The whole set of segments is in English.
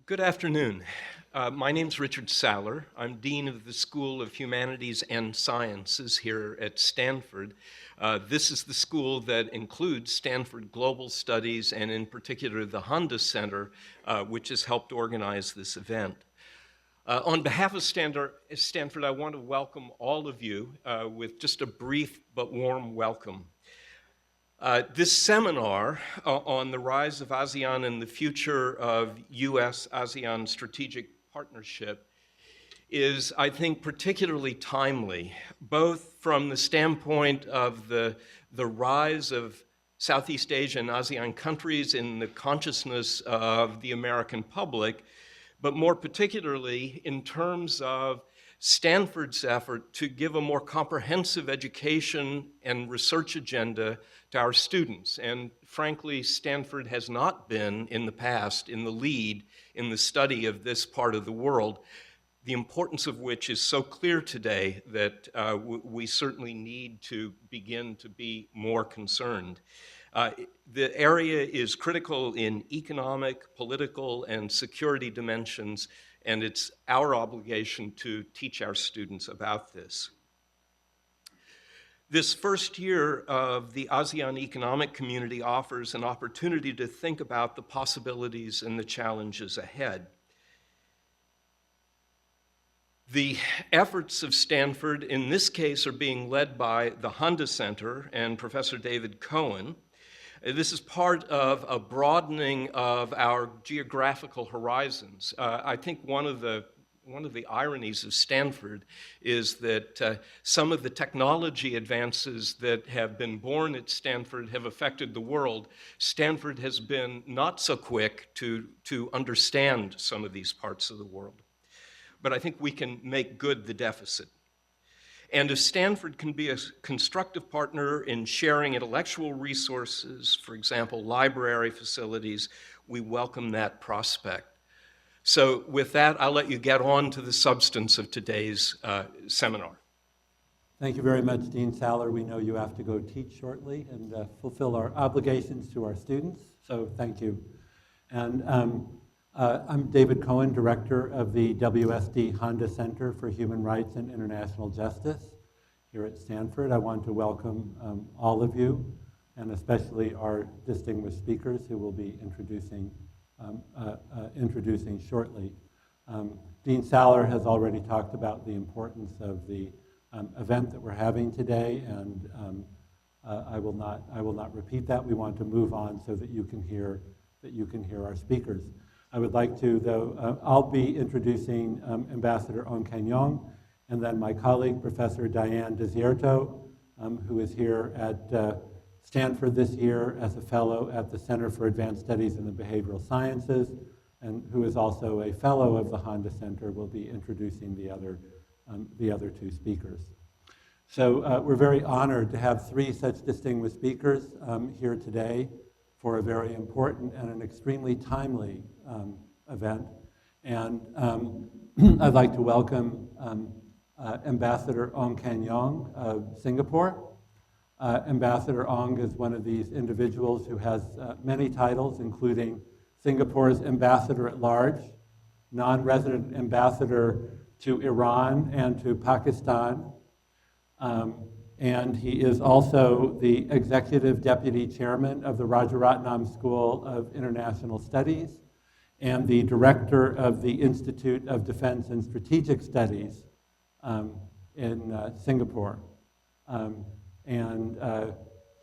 Good afternoon. My name's Richard Saller. I'm Dean of the School of Humanities and Sciences here at Stanford. This is the school that includes Stanford Global Studies and in particular the Handa Center, which has helped organize this event. On behalf of Stanford, I want to welcome all of you with just a brief but warm welcome. This seminar on the rise of ASEAN and the future of US-ASEAN strategic partnership is, I think, particularly timely, both from the standpoint of the rise of Southeast Asia and ASEAN countries in the consciousness of the American public, but more particularly in terms of Stanford's effort to give a more comprehensive education and research agenda to our students. And frankly, Stanford has not been in the past in the lead in the study of this part of the world, the importance of which is so clear today that we certainly need to begin to be more concerned. The area is critical in economic, political, and security dimensions, and it's our obligation to teach our students about this. This first year of the ASEAN Economic Community offers an opportunity to think about the possibilities and the challenges ahead. The efforts of Stanford in this case are being led by the Handa Center and Professor David Cohen. This is part of a broadening of our geographical horizons. I think one of the ironies of Stanford is that some of the technology advances that have been born at Stanford have affected the world. Stanford has been not so quick to understand some of these parts of the world. But I think we can make good the deficit. And if Stanford can be a constructive partner in sharing intellectual resources, for example, library facilities, we welcome that prospect. So with that, I'll let you get on to the substance of today's seminar. Thank you very much, Dean Saller. We know you have to go teach shortly and fulfill our obligations to our students, so thank you. And I'm David Cohen, Director of the WSD Handa Center for Human Rights and International Justice here at Stanford. I want to welcome all of you, and especially our distinguished speakers who will be introducing shortly. Dean Saller has already talked about the importance of the event that we're having today, and I will not repeat that. We want to move on so that you can hear our speakers. I would like to, though, I'll be introducing Ambassador Yong, and then my colleague, Professor Diane Desierto, who is here at Stanford this year as a fellow at the Center for Advanced Studies in the Behavioral Sciences, and who is also a fellow of the Handa Center, will be introducing the other two speakers. So we're very honored to have three such distinguished speakers here today for a very important and an extremely timely event. And I'd like to welcome Ambassador Yong of Singapore. Ambassador Ong is one of these individuals who has many titles, including Singapore's Ambassador at Large, non-resident ambassador to Iran and to Pakistan, and he is also the Executive Deputy Chairman of the Rajaratnam School of International Studies and the Director of the Institute of Defense and Strategic Studies in Singapore. And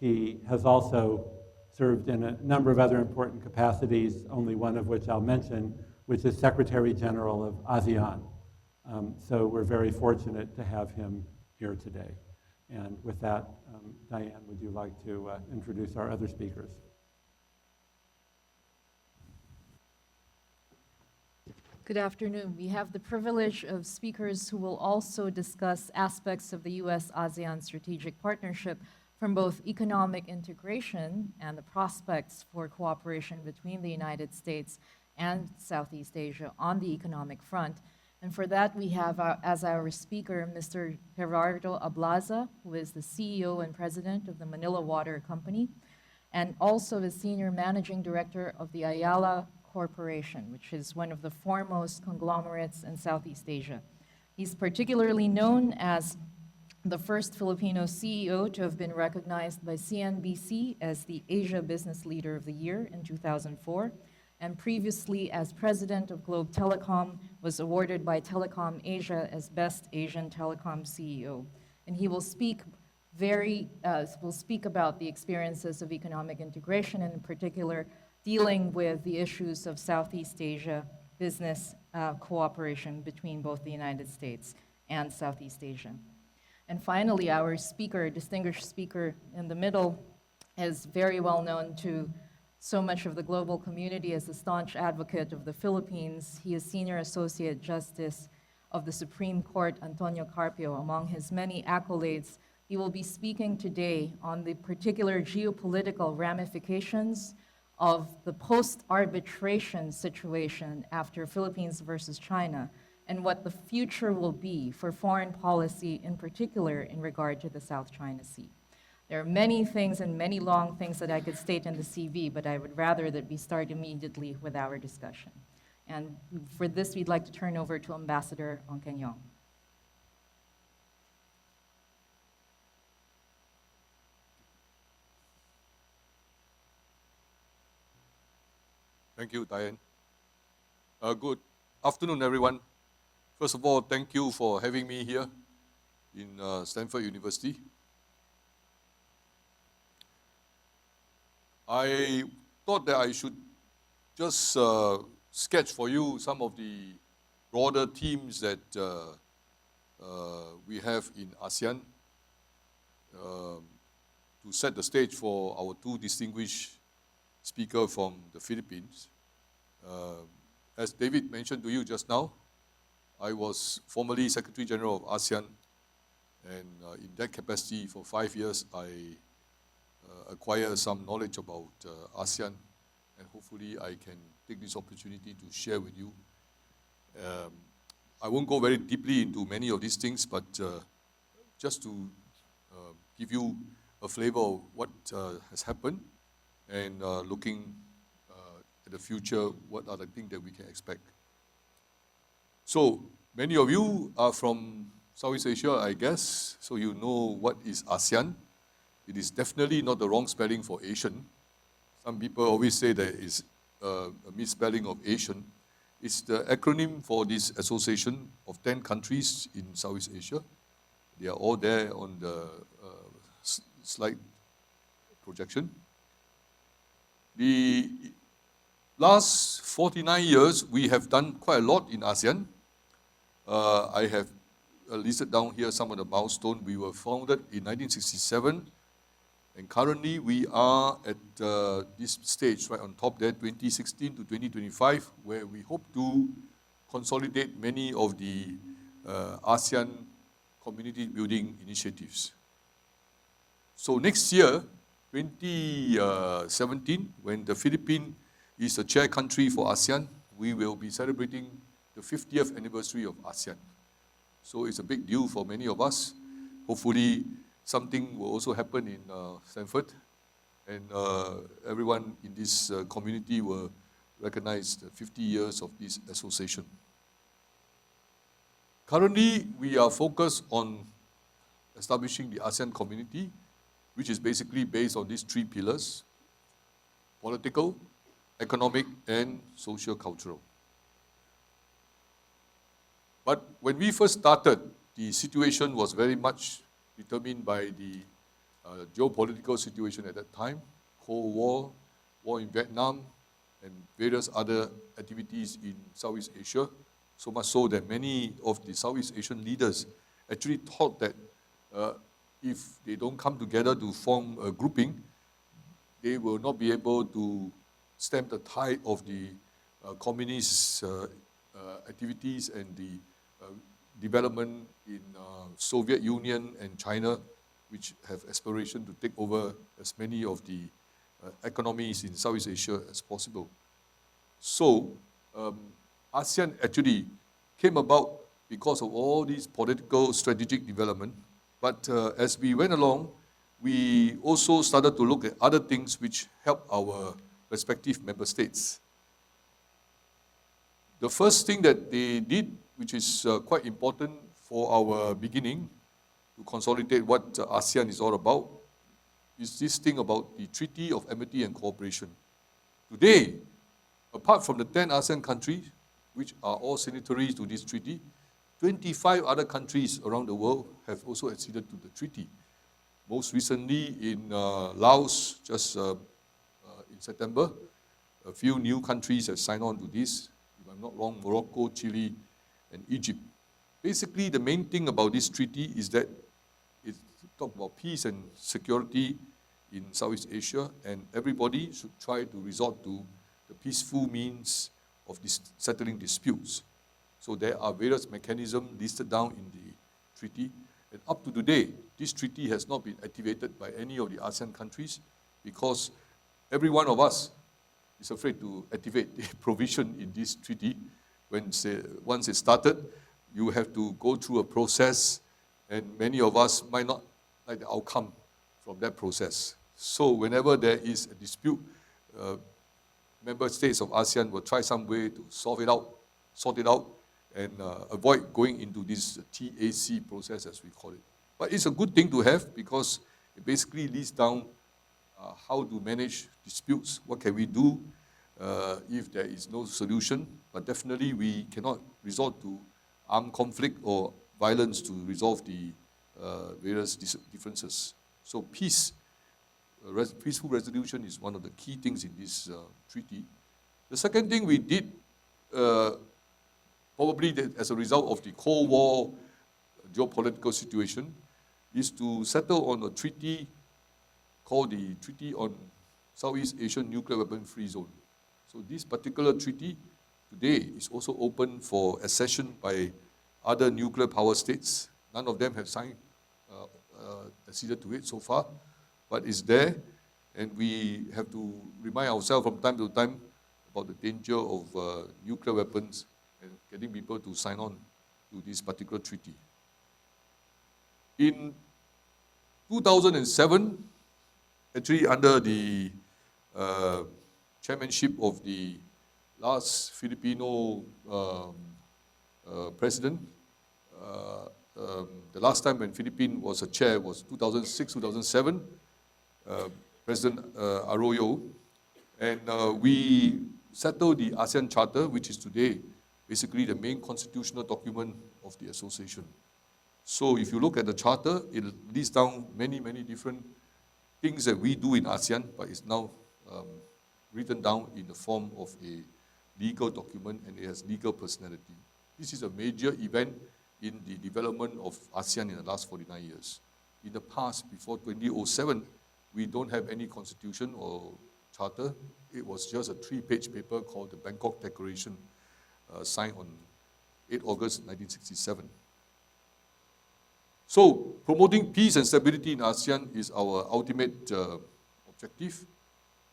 he has also served in a number of other important capacities, only one of which I'll mention, which is Secretary General of ASEAN. So we're very fortunate to have him here today. And with that, Diane, would you like to introduce our other speakers? Good afternoon. We have the privilege of speakers who will also discuss aspects of the US-ASEAN strategic partnership from both economic integration and the prospects for cooperation between the United States and Southeast Asia on the economic front. And for that, we have as our speaker, Mr. Gerardo Ablaza, who is the CEO and president of the Manila Water Company, and also the senior managing director of the Ayala Corporation, which is one of the foremost conglomerates in Southeast Asia. He's particularly known as the first Filipino CEO to have been recognized by CNBC as the Asia Business Leader of the Year in 2004, and previously as president of Globe Telecom, was awarded by Telecom Asia as Best Asian Telecom CEO. And he will speak about the experiences of economic integration, and in particular, dealing with the issues of Southeast Asia business cooperation between both the United States and Southeast Asia. And finally, our speaker, distinguished speaker in the middle, is very well known to so much of the global community as a staunch advocate of the Philippines. He is Senior Associate Justice of the Supreme Court, Antonio Carpio. Among his many accolades, he will be speaking today on the particular geopolitical ramifications of the post-arbitration situation after Philippines versus China, and what the future will be for foreign policy, in particular in regard to the South China Sea. There are many things and many long things that I could state in the CV, but I would rather that we start immediately with our discussion. And for this, we'd like to turn over to Ambassador Keng. Thank you, Diane. Good afternoon, everyone. First of all, thank you for having me here in Stanford University. I thought that I should just sketch for you some of the broader themes that we have in ASEAN to set the stage for our two distinguished speakers from the Philippines. As David mentioned to you just now, I was formerly Secretary General of ASEAN, and in that capacity for 5 years, I acquired some knowledge about ASEAN, and hopefully I can take this opportunity to share with you. I won't go very deeply into many of these things, but just to give you a flavor of what has happened, and looking at the future, what are the things that we can expect. So, many of you are from Southeast Asia, I guess, so you know what is ASEAN. It is definitely not the wrong spelling for Asian. Some people always say that it's a misspelling of Asian. It's the acronym for this association of 10 countries in Southeast Asia. They are all there on the slide projection. The last 49 years, we have done quite a lot in ASEAN. I have listed down here some of the milestones. We were founded in 1967, and currently we are at this stage right on top there, 2016 to 2025, where we hope to consolidate many of the ASEAN community building initiatives. So next year, 2017, when the Philippines is the chair country for ASEAN, we will be celebrating the 50th anniversary of ASEAN. So it's a big deal for many of us. Hopefully, something will also happen in Stanford, and everyone in this community will recognize the 50 years of this association. Currently, we are focused on establishing the ASEAN community, which is basically based on these three pillars: political, economic, and social-cultural. But when we first started, the situation was very much determined by the geopolitical situation at that time, Cold War, war in Vietnam, and various other activities in Southeast Asia, so much so that many of the Southeast Asian leaders actually thought that if they don't come together to form a grouping, they will not be able to stem the tide of the communist activities and the development in Soviet Union and China, which have aspiration to take over as many of the economies in Southeast Asia as possible. So ASEAN actually came about because of all these political strategic development. But as we went along, we also started to look at other things which help our respective member states. The first thing that they did, which is quite important for our beginning, to consolidate what ASEAN is all about, is this thing about the Treaty of Amity and Cooperation. Today, apart from the 10 ASEAN countries, which are all signatories to this treaty, 25 other countries around the world have also acceded to the treaty. Most recently in Laos, just in September, a few new countries have signed on to this. If I'm not wrong, Morocco, Chile, and Egypt. Basically, the main thing about this treaty is that it talks about peace and security in Southeast Asia, and everybody should try to resort to the peaceful means of settling disputes. So there are various mechanisms listed down in the treaty, and up to today, this treaty has not been activated by any of the ASEAN countries because every one of us is afraid to activate the provision in this treaty. Once it's started, you have to go through a process, and many of us might not like the outcome from that process. So whenever there is a dispute, member states of ASEAN will try some way to sort it out, and avoid going into this TAC process, as we call it. But it's a good thing to have because it basically leads down how to manage disputes, what can we do if there is no solution. But definitely we cannot resort to armed conflict or violence to resolve the various differences. So peaceful resolution is one of the key things in this treaty. The second thing we did, probably as a result of the Cold War geopolitical situation, is to settle on a treaty called the Treaty on Southeast Asian Nuclear Weapon Free Zone. So this particular treaty today is also open for accession by other nuclear power states. None of them have signed, acceded to it so far, but it's there, and we have to remind ourselves from time to time about the danger of nuclear weapons and getting people to sign on to this particular treaty. In 2007, actually under the chairmanship of the last Filipino president, the last time when Philippines was a chair was 2006, 2007, President Arroyo, and we settled the ASEAN Charter, which is today basically the main constitutional document of the association. So if you look at the charter, it lists down many, many different things that we do in ASEAN, but it's now written down in the form of a legal document, and it has legal personality. This is a major event in the development of ASEAN in the last 49 years. In the past, before 2007, we don't have any constitution or charter. It was just a 3-page paper called the Bangkok Declaration, signed on 8 August 1967. So, promoting peace and stability in ASEAN is our ultimate objective.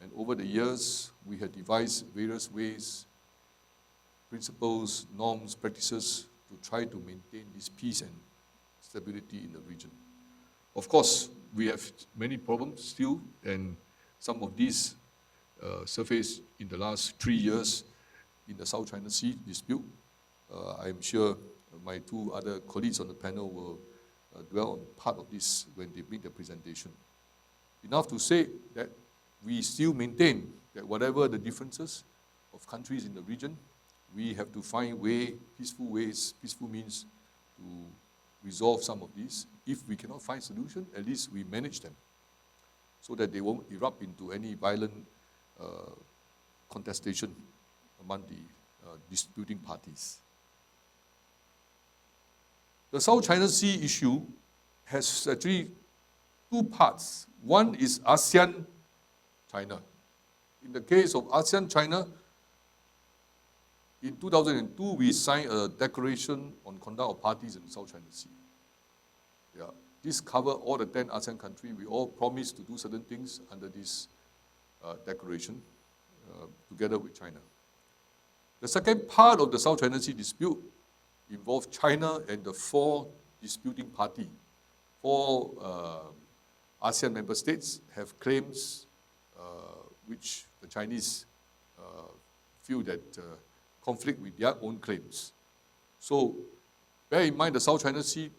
And over the years, we have devised various ways, principles, norms, practices to try to maintain this peace and stability in the region. Of course, we have many problems still, and some of these surfaced in the last 3 years in the South China Sea dispute. I'm sure my 2 other colleagues on the panel will dwell on part of this when they make the presentation. Enough to say that we still maintain that whatever the differences of countries in the region, we have to find peaceful means to resolve some of these. If we cannot find solution, at least we manage them so that they won't erupt into any violent contestation among the disputing parties. The South China Sea issue has actually 2 parts. One is ASEAN-China. In the case of ASEAN-China, in 2002, we signed a declaration on conduct of parties in the South China Sea. Yeah, this covers all the 10 ASEAN countries. We all promised to do certain things under this declaration together with China. The second part of the South China Sea dispute involved China and the 4 disputing parties. 4 ASEAN member states have claims which the Chinese feel that conflict with their own claims. So bear in mind the South China Sea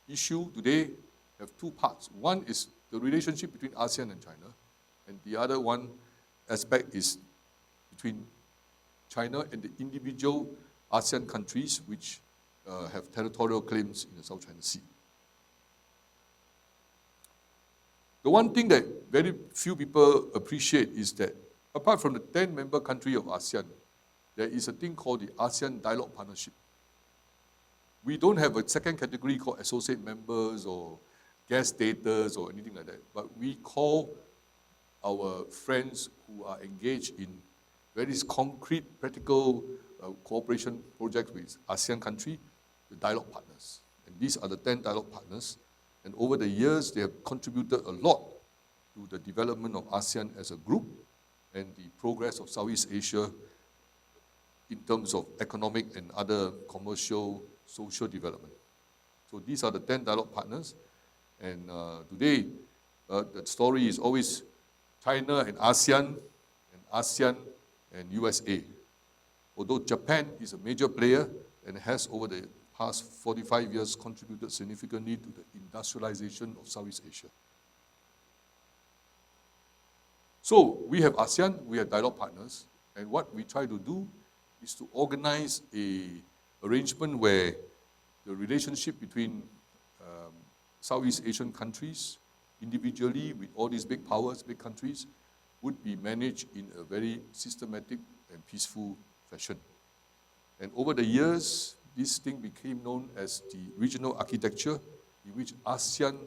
issue today have two parts. One is the relationship between ASEAN and China, and the other one aspect is between China and the individual ASEAN countries which have territorial claims in the South China Sea. The one thing that very few people appreciate is that apart from the 10 member countries of ASEAN, there is a thing called the ASEAN Dialogue Partnership. We don't have a second category called associate members or guest status or anything like that, but we call our friends who are engaged in very concrete, practical cooperation projects with ASEAN countries, the dialogue partners. And these are the 10 dialogue partners. And over the years, they have contributed a lot to the development of ASEAN as a group and the progress of Southeast Asia in terms of economic and other commercial, social development. So these are the 10 dialogue partners. And today, the story is always China and ASEAN and USA. Although Japan is a major player and has over the past 45 years contributed significantly to the industrialization of Southeast Asia. So we have ASEAN, we have dialogue partners, and what we try to do is to organize an arrangement where the relationship between Southeast Asian countries, individually with all these big powers, big countries, would be managed in a very systematic and peaceful fashion. And over the years, this thing became known as the regional architecture, in which ASEAN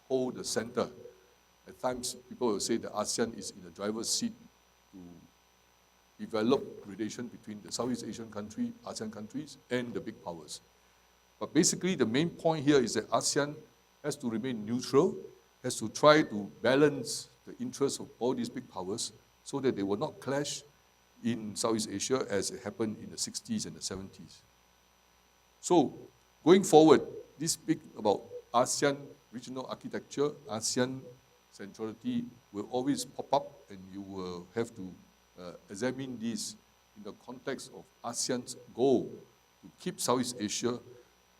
hold the center. At times, people will say that ASEAN is in the driver's seat to develop relation between the Southeast Asian country, ASEAN countries, and the big powers. But basically, the main point here is that ASEAN has to remain neutral, has to try to balance the interests of all these big powers so that they will not clash in Southeast Asia as it happened in the 60s and the 70s. So, going forward, this speak about ASEAN regional architecture, ASEAN centrality will always pop up, and you will have to examine this in the context of ASEAN's goal to keep Southeast Asia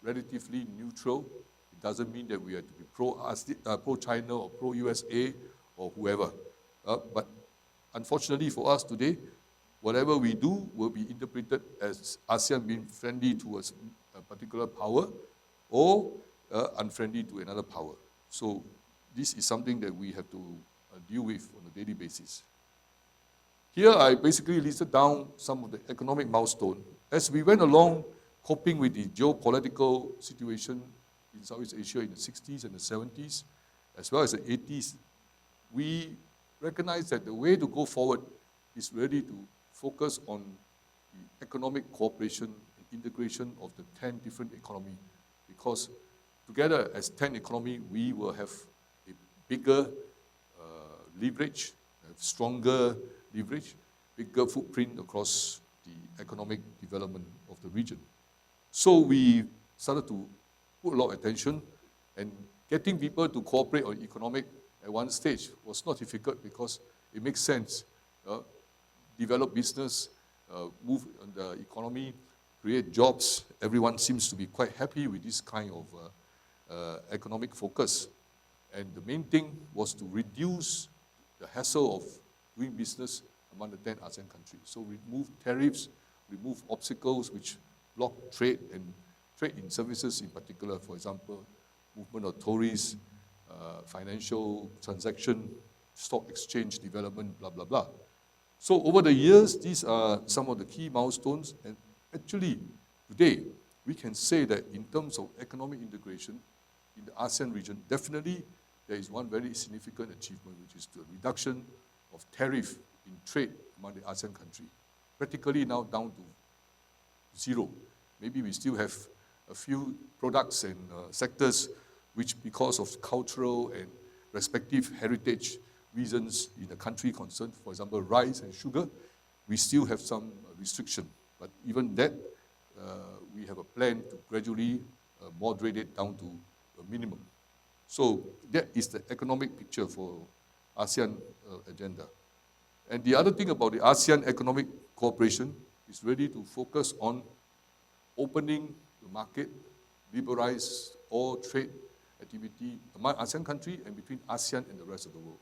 relatively neutral. It doesn't mean that we have to be pro-China or pro-USA or whoever. But unfortunately for us today, whatever we do will be interpreted as ASEAN being friendly towards a particular power or unfriendly to another power. So this is something that we have to deal with on a daily basis. Here I basically listed down some of the economic milestones. As we went along coping with the geopolitical situation in Southeast Asia in the 60s and the 70s, as well as the 80s, we recognized that the way to go forward is really to focus on the economic cooperation and integration of the 10 different economies, because together as 10 economies, we will have a bigger leverage, a stronger leverage, bigger footprint across the economic development of the region. So we started to put a lot of attention, and getting people to cooperate on economic at one stage was not difficult because it makes sense. Develop business, move on the economy, create jobs. Everyone seems to be quite happy with this kind of economic focus. And the main thing was to reduce the hassle of doing business among the 10 ASEAN countries. So remove tariffs, remove obstacles which block trade, and trade in services in particular, for example, movement of tourists, financial transaction, stock exchange development, blah, blah, blah. So over the years, these are some of the key milestones, and actually today, we can say that in terms of economic integration in the ASEAN region, definitely there is one very significant achievement, which is the reduction of tariff in trade among the ASEAN countries. Practically now down to zero. Maybe we still have a few products and sectors which, because of cultural and respective heritage reasons in the country concerned, for example, rice and sugar, we still have some restriction. But even that, we have a plan to gradually moderate it down to a minimum. So that is the economic picture for ASEAN agenda. And the other thing about the ASEAN economic cooperation is ready to focus on opening the market, liberalize all trade activity among ASEAN countries and between ASEAN and the rest of the world.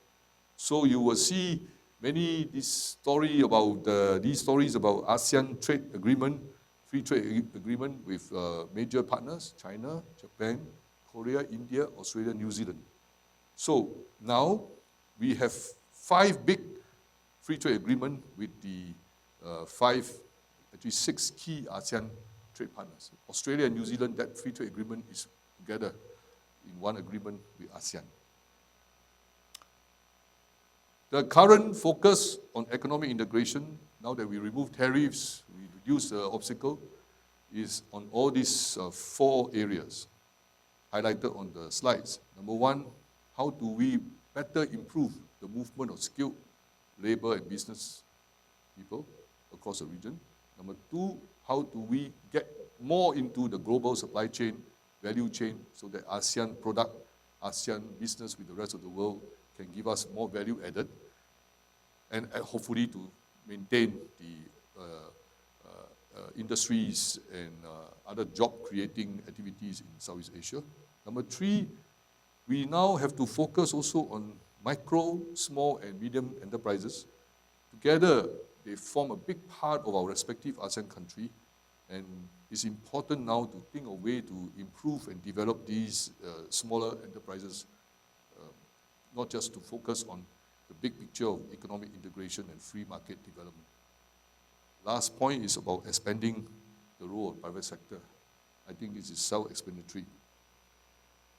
So you will see these stories about ASEAN trade agreement, free trade agreement with major partners, China, Japan, Korea, India, Australia, New Zealand. So now we have 5 big free trade agreement with the 6 key ASEAN trade partners. Australia and New Zealand, that free trade agreement is together in one agreement with ASEAN. The current focus on economic integration, now that we remove tariffs, we reduce the obstacle, is on all these 4 areas highlighted on the slides. Number 1, how do we better improve the movement of skilled labor and business people across the region? Number 2, how do we get more into the global supply chain, value chain, so that ASEAN product, ASEAN business with the rest of the world can give us more value added, and hopefully to maintain the industries and other job-creating activities in Southeast Asia. Number 3, we now have to focus also on micro, small, and medium enterprises. Together, they form a big part of our respective ASEAN country, and it's important now to think of a way to improve and develop these smaller enterprises, not just to focus on the big picture of economic integration and free market development. Last point is about expanding the role of private sector. I think this is self-explanatory.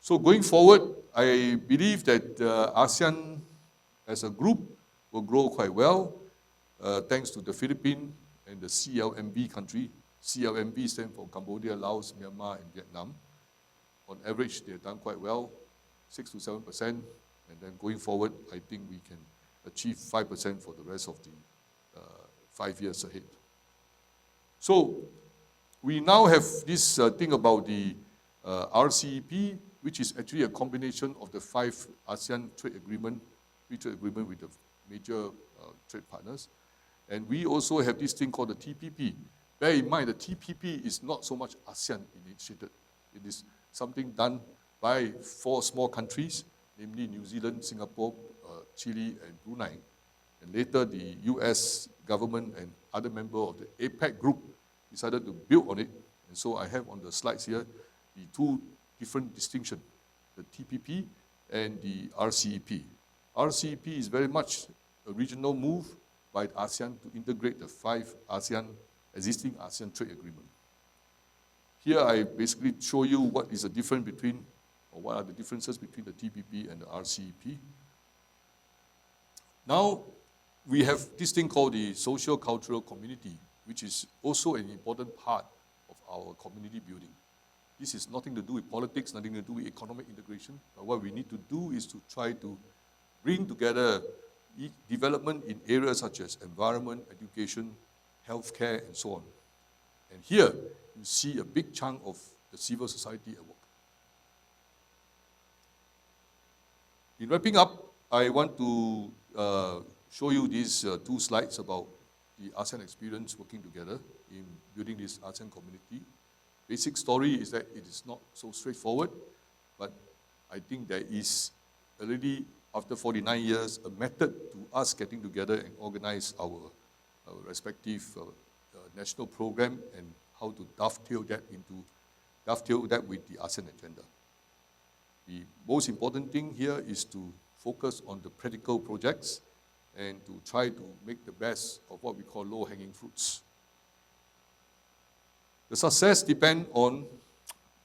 So going forward, I believe that ASEAN as a group will grow quite well, thanks to the Philippines and the CLMV country. CLMV stands for Cambodia, Laos, Myanmar, and Vietnam. On average, they've done quite well, 6 to 7%, and then going forward, I think we can achieve 5% for the rest of the 5 years ahead. So we now have this thing about the RCEP, which is actually a combination of the 5 ASEAN trade agreement, free trade agreement with the major trade partners. And we also have this thing called the TPP. Bear in mind, the TPP is not so much ASEAN initiated. It is something done by 4 small countries, namely New Zealand, Singapore, Chile, and Brunei. And later, the US government and other members of the APEC group decided to build on it. And so I have on the slides here the 2 different distinctions, the TPP and the RCEP. RCEP is very much a regional move by ASEAN to integrate the 5 existing ASEAN trade agreements. Here I basically show you what is the difference between, or what are the differences between the TPP and the RCEP. Now, we have this thing called the social cultural community, which is also an important part of our community building. This is nothing to do with politics, nothing to do with economic integration, but what we need to do is to try to bring together development in areas such as environment, education, healthcare, and so on. And here, you see a big chunk of the civil society at work. In wrapping up, I want to show you these 2 slides about the ASEAN experience working together in building this ASEAN community. Basic story is that it is not so straightforward, but I think there is already, after 49 years, a method to us getting together and organize our respective national program and how to dovetail that with the ASEAN agenda. The most important thing here is to focus on the practical projects and to try to make the best of what we call low-hanging fruits. The success depends on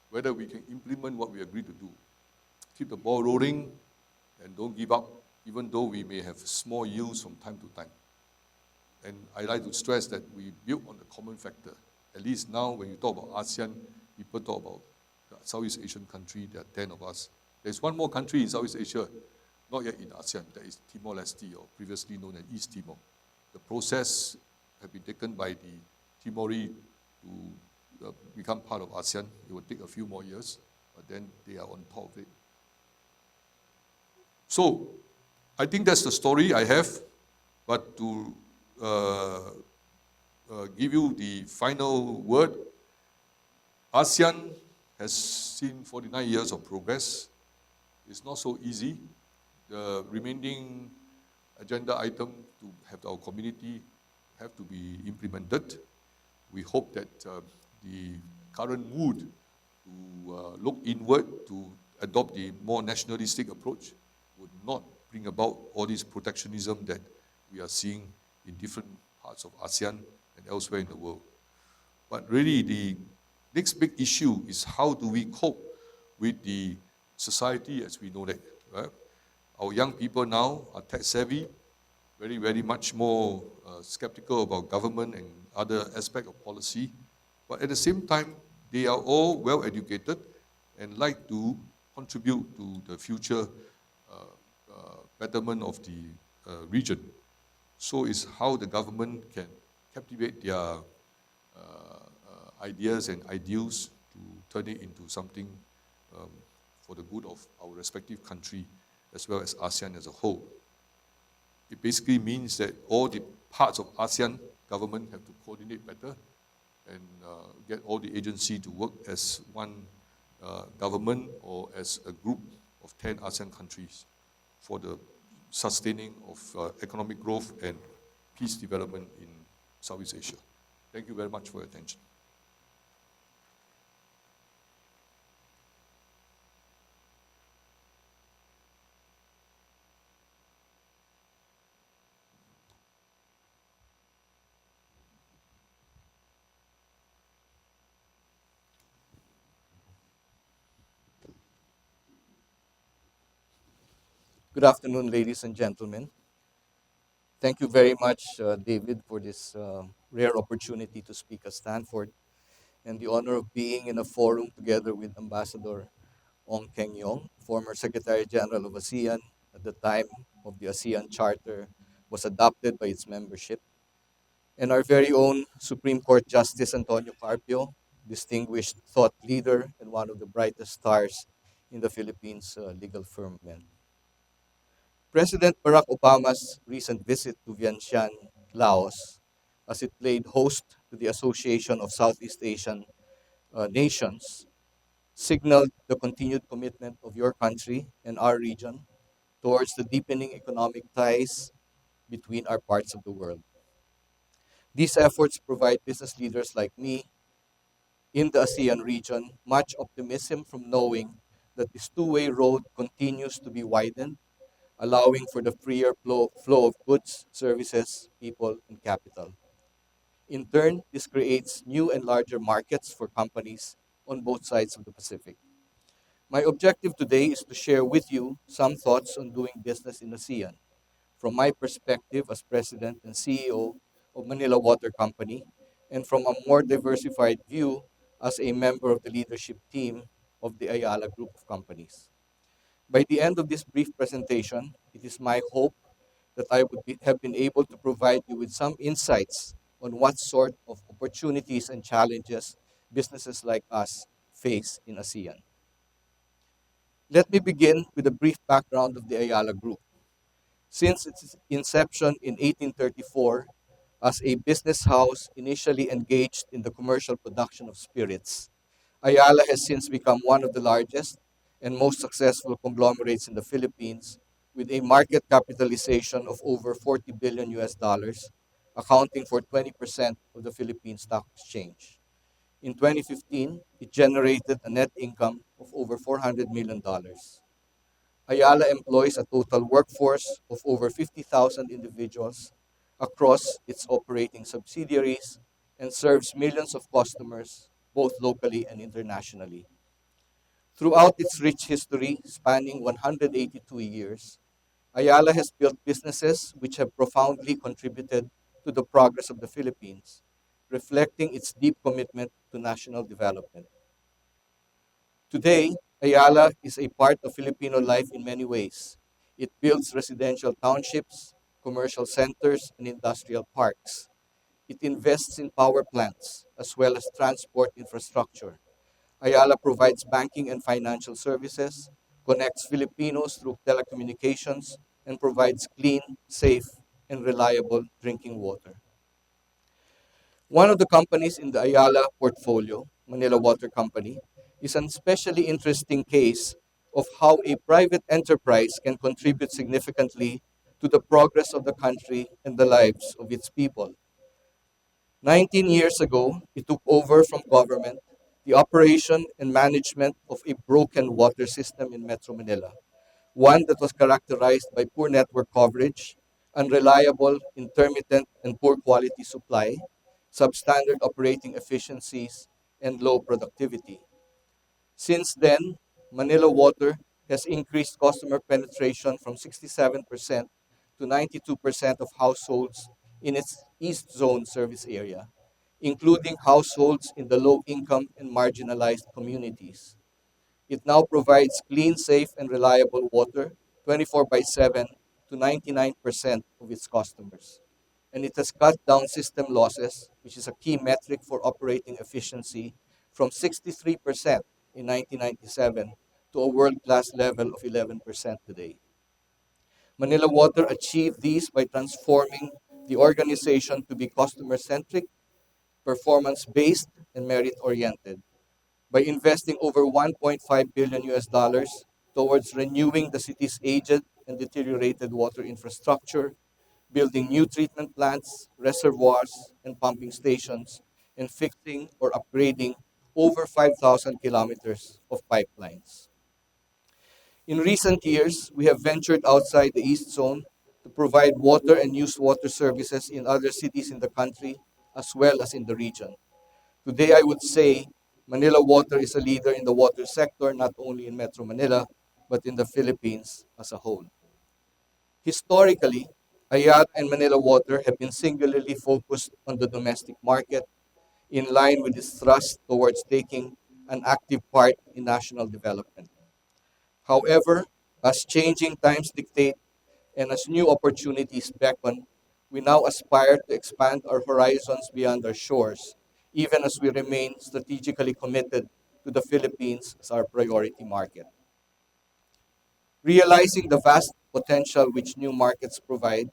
whether we can implement what we agree to do. Keep the ball rolling and don't give up, even though we may have small yields from time to time. And I like to stress that we build on the common factor. At least now, when you talk about ASEAN, people talk about the Southeast Asian country. There are 10 of us. There's one more country in Southeast Asia, not yet in ASEAN, that is Timor-Leste, or previously known as East Timor. The process has been taken by the Timorese to become part of ASEAN. It will take a few more years, but then they are on top of it. So, I think that's the story I have, but to give you the final word. ASEAN has seen 49 years of progress. It's not so easy. The remaining agenda item to have our community have to be implemented. We hope that the current mood to look inward, to adopt the more nationalistic approach, would not bring about all this protectionism that we are seeing in different parts of ASEAN and elsewhere in the world. But really, the next big issue is how do we cope with the society as we know that, right? Our young people now are tech savvy, very, very much more skeptical about government and other aspects of policy. But at the same time, they are all well educated and like to contribute to the future betterment of the region. So is how the government can captivate their ideas and ideals to turn it into something for the good of our respective country as well as ASEAN as a whole. It basically means that all the parts of ASEAN government have to coordinate better and get all the agency to work as one government or as a group of 10 ASEAN countries for the sustaining of economic growth and peace development in Southeast Asia. Thank you very much for your attention. Good afternoon, ladies and gentlemen. Thank you very much, David, for this rare opportunity to speak at Stanford and the honor of being in a forum together with Ambassador Keng Yong, former Secretary General of ASEAN at the time of the ASEAN Charter was adopted by its membership, and our very own Supreme Court Justice Antonio Carpio, distinguished thought leader and one of the brightest stars in the Philippines legal firmament. President Barack Obama's recent visit to Vientiane, Laos, as it played host to the Association of Southeast Asian Nations, signaled the continued commitment of your country and our region towards the deepening economic ties between our parts of the world. These efforts provide business leaders like me in the ASEAN region much optimism from knowing that this two-way road continues to be widened, allowing for the freer flow of goods, services, people, and capital. In turn, this creates new and larger markets for companies on both sides of the Pacific. My objective today is to share with you some thoughts on doing business in ASEAN from my perspective as President and CEO of Manila Water Company and from a more diversified view as a member of the leadership team of the Ayala Group of Companies. By the end of this brief presentation, it is my hope that have been able to provide you with some insights on what sort of opportunities and challenges businesses like us face in ASEAN. Let me begin with a brief background of the Ayala Group. Since its inception in 1834 as a business house initially engaged in the commercial production of spirits, Ayala has since become one of the largest and most successful conglomerates in the Philippines with a market capitalization of over 40 billion US dollars, accounting for 20% of the Philippine Stock Exchange. In 2015, it generated a net income of over $400 million. Ayala employs a total workforce of over 50,000 individuals across its operating subsidiaries and serves millions of customers, both locally and internationally. Throughout its rich history, spanning 182 years, Ayala has built businesses which have profoundly contributed to the progress of the Philippines, reflecting its deep commitment to national development. Today, Ayala is a part of Filipino life in many ways. It builds residential townships, commercial centers, and industrial parks. It invests in power plants as well as transport infrastructure. Ayala provides banking and financial services, connects Filipinos through telecommunications, and provides clean, safe, and reliable drinking water. One of the companies in the Ayala portfolio, Manila Water Company, is an especially interesting case of how a private enterprise can contribute significantly to the progress of the country and the lives of its people. 19 years ago, it took over from government the operation and management of a broken water system in Metro Manila, one that was characterized by poor network coverage, unreliable, intermittent, and poor quality supply, substandard operating efficiencies, and low productivity. Since then, Manila Water has increased customer penetration from 67% to 92% of households in its East Zone service area, including households in the low income and marginalized communities. It now provides clean, safe, and reliable water 24 by 7 to 99% of its customers. And it has cut down system losses, which is a key metric for operating efficiency, from 63% in 1997 to a world class level of 11% today. Manila Water achieved these by transforming the organization to be customer centric, performance based, and merit oriented by investing over 1.5 billion US dollars towards renewing the city's aged and deteriorated water infrastructure, building new treatment plants, reservoirs, and pumping stations, and fixing or upgrading over 5,000 kilometers of pipelines. In recent years, we have ventured outside the East Zone to provide water and used water services in other cities in the country as well as in the region. Today, I would say Manila Water is a leader in the water sector, not only in Metro Manila, but in the Philippines as a whole. Historically, Ayala and Manila Water have been singularly focused on the domestic market in line with its thrust towards taking an active part in national development. However, as changing times dictate and as new opportunities beckon, we now aspire to expand our horizons beyond our shores, even as we remain strategically committed to the Philippines as our priority market. Realizing the vast potential which new markets provide,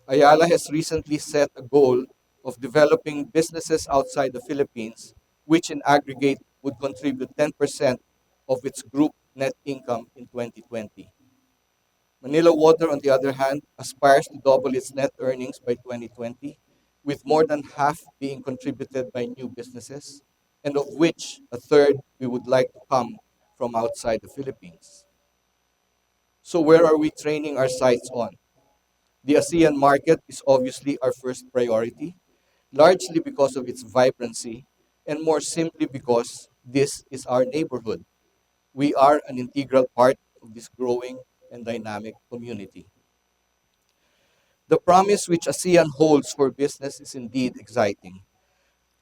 Ayala has recently set a goal of developing businesses outside the Philippines, which in aggregate would contribute 10% of its group net income in 2020. Manila Water, on the other hand, aspires to double its net earnings by 2020, with more than half being contributed by new businesses, and of which a third we would like to come from outside the Philippines. So, where are we training our sights on? The ASEAN market is obviously our first priority, largely because of its vibrancy, and more simply because this is our neighborhood. We are an integral part of this growing and dynamic community. The promise which ASEAN holds for business is indeed exciting.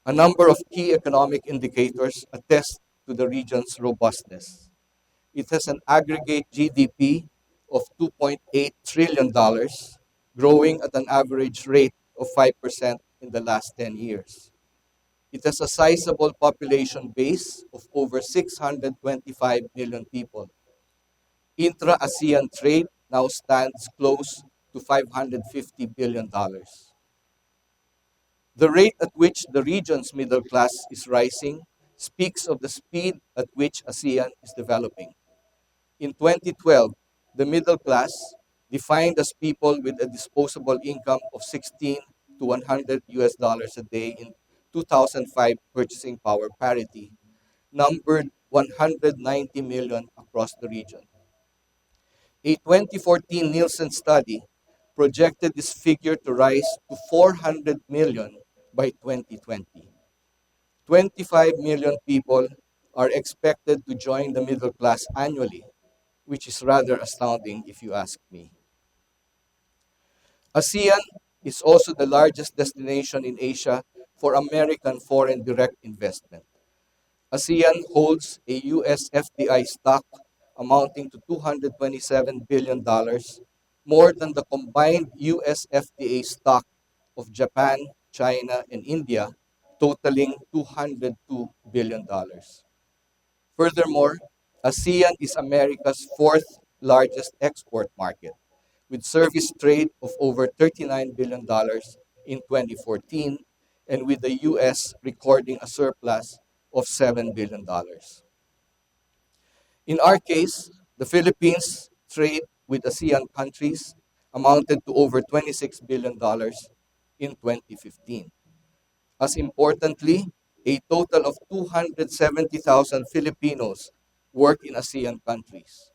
A number of key economic indicators attest to the region's robustness. It has an aggregate GDP of $2.8 trillion, dollars, growing at an average rate of 5% in the last 10 years. It has a sizable population base of over 625 million people. Intra-ASEAN trade now stands close to $550 billion. Dollars. The rate at which the region's middle class is rising speaks of the speed at which ASEAN is developing. In 2012, the middle class, defined as people with a disposable income of 16 to 100 US dollars a day in 2005 purchasing power parity, numbered 190 million across the region. A 2014 Nielsen study projected this figure to rise to 400 million by 2020. 25 million people are expected to join the middle class annually, which is rather astounding if you ask me. ASEAN is also the largest destination in Asia for American foreign direct investment. ASEAN holds a US FDI stock amounting to $227 billion, dollars, more than the combined US FTA stock of Japan, China, and India, totaling $202 billion. Dollars. Furthermore, ASEAN is America's fourth largest export market, with service trade of over $39 billion in 2014 and with the US recording a surplus of $7 billion. In our case, the Philippines trade with ASEAN countries amounted to over $26 billion in 2015. As importantly, a total of 270,000 Filipinos work in ASEAN countries.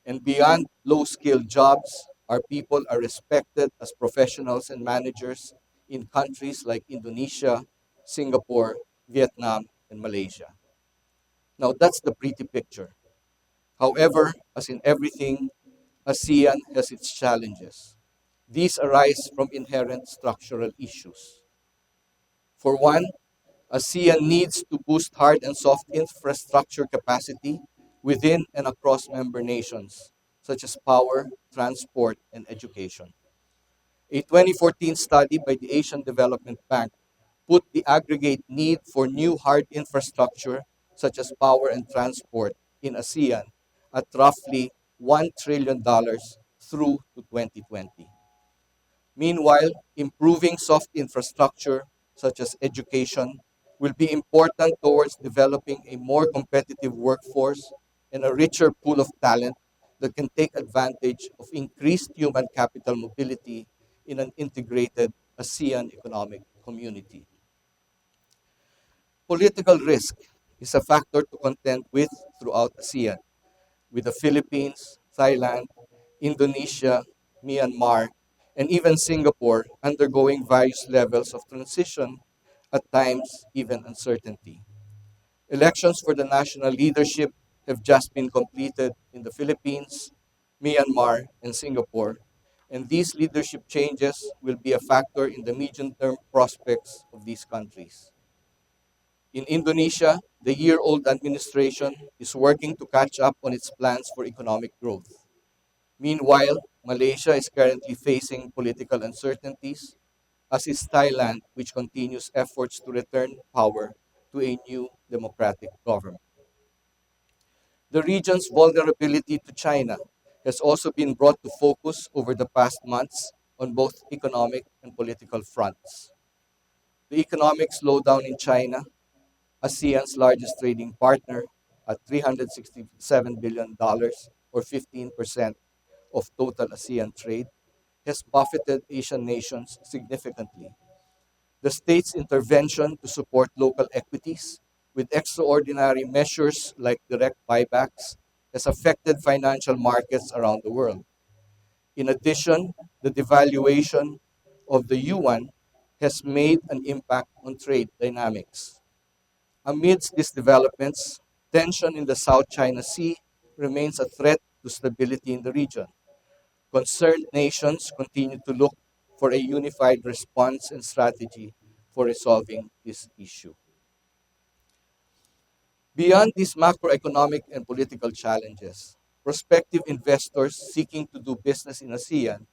And beyond low-skilled jobs, our people are respected as professionals and managers in countries like Indonesia, Singapore, Vietnam, and Malaysia. Now, that's the pretty picture. However, as in everything, ASEAN has its challenges. These arise from inherent structural issues. For one, ASEAN needs to boost hard and soft infrastructure capacity within and across member nations, such as power, transport, and education. A 2014 study by the Asian Development Bank put the aggregate need for new hard infrastructure, such as power and transport, in ASEAN at roughly $1 trillion through to 2020. Meanwhile, improving soft infrastructure, such as education, will be important towards developing a more competitive workforce and a richer pool of talent that can take advantage of increased human capital mobility in an integrated ASEAN economic community. Political risk is a factor to contend with throughout ASEAN, with the Philippines, Thailand, Indonesia, Myanmar, and even Singapore undergoing various levels of transition, at times even uncertainty. Elections for the national leadership have just been completed in the Philippines, Myanmar, and Singapore, and these leadership changes will be a factor in the medium term prospects of these countries. In Indonesia, the year-old administration is working to catch up on its plans for economic growth. Meanwhile, Malaysia is currently facing political uncertainties, as is Thailand, which continues efforts to return power to a new democratic government. The region's vulnerability to China has also been brought to focus over the past months on both economic and political fronts. The economic slowdown in China, ASEAN's largest trading partner, at $367 billion, or 15% of total ASEAN trade, has buffeted Asian nations significantly. The state's intervention to support local equities with extraordinary measures like direct buybacks has affected financial markets around the world. In addition, the devaluation of the yuan has made an impact on trade dynamics. Amidst these developments, tension in the South China Sea remains a threat to stability in the region. Concerned nations continue to look for a unified response and strategy for resolving this issue. Beyond these macroeconomic and political challenges, prospective investors seeking to do business in ASEAN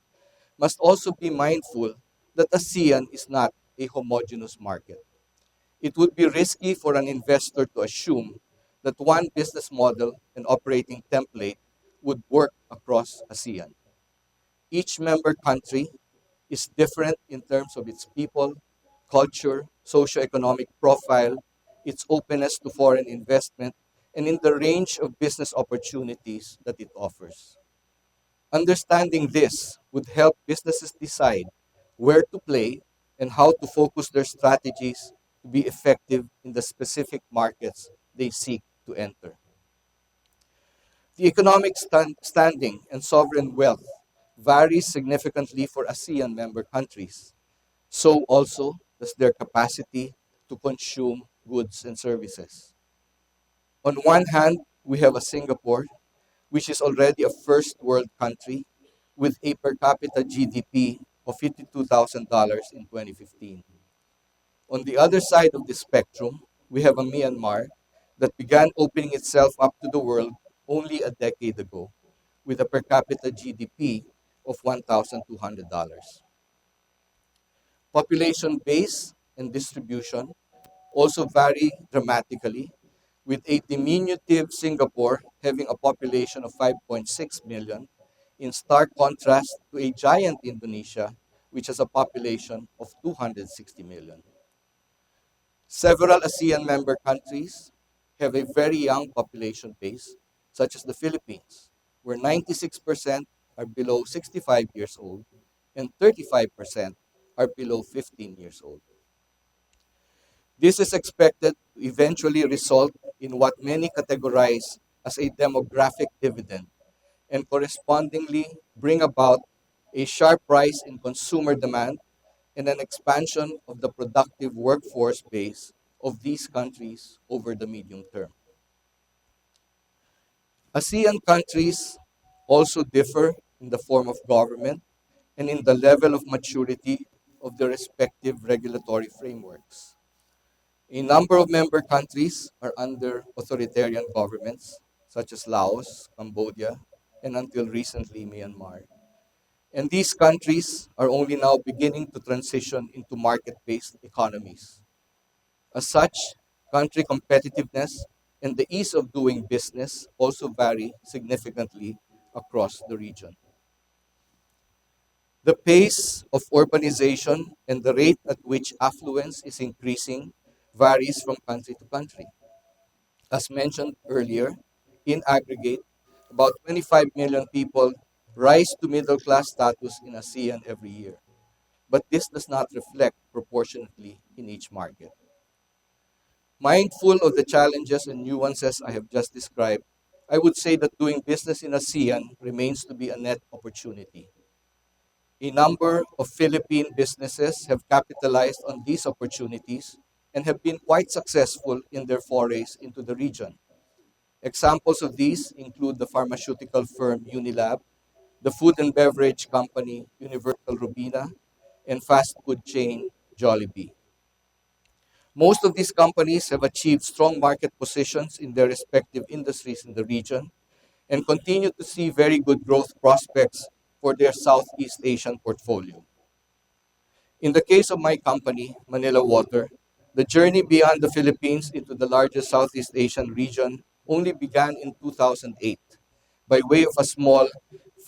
must also be mindful that ASEAN is not a homogeneous market. It would be risky for an investor to assume that one business model and operating template would work across ASEAN. Each member country is different in terms of its people, culture, socioeconomic profile, its openness to foreign investment, and in the range of business opportunities that it offers. Understanding this would help businesses decide where to play and how to focus their strategies to be effective in the specific markets they seek to enter. The economic standing and sovereign wealth varies significantly for ASEAN member countries. So also does their capacity to consume goods and services. On one hand, we have a Singapore, which is already a first world country with a per capita GDP of $52,000 in 2015. On the other side of the spectrum, we have a Myanmar that began opening itself up to the world only a decade ago with a per capita GDP of $1,200. Population base and distribution also vary dramatically, with a diminutive Singapore having a population of 5.6 million, in stark contrast to a giant Indonesia, which has a population of 260 million. Several ASEAN member countries have a very young population base, such as the Philippines, where 96% are below 65 years old and 35% are below 15 years old. This is expected to eventually result in what many categorize as a demographic dividend and correspondingly bring about a sharp rise in consumer demand and an expansion of the productive workforce base of these countries over the medium term. ASEAN countries also differ in the form of government and in the level of maturity of their respective regulatory frameworks. A number of member countries are under authoritarian governments, such as Laos, Cambodia, and until recently, Myanmar. And these countries are only now beginning to transition into market based economies. As such, country competitiveness and the ease of doing business also vary significantly across the region. The pace of urbanization and the rate at which affluence is increasing varies from country to country. As mentioned earlier, in aggregate, about 25 million people rise to middle class status in ASEAN every year. But this does not reflect proportionately in each market. Mindful of the challenges and nuances I have just described, I would say that doing business in ASEAN remains to be a net opportunity. A number of Philippine businesses have capitalized on these opportunities and have been quite successful in their forays into the region. Examples of these include the pharmaceutical firm Unilab, the food and beverage company Universal Robina, and fast food chain Jollibee. Most of these companies have achieved strong market positions in their respective industries in the region and continue to see very good growth prospects for their Southeast Asian portfolio. In the case of my company, Manila Water, the journey beyond the Philippines into the largest Southeast Asian region only began in 2008 by way of a small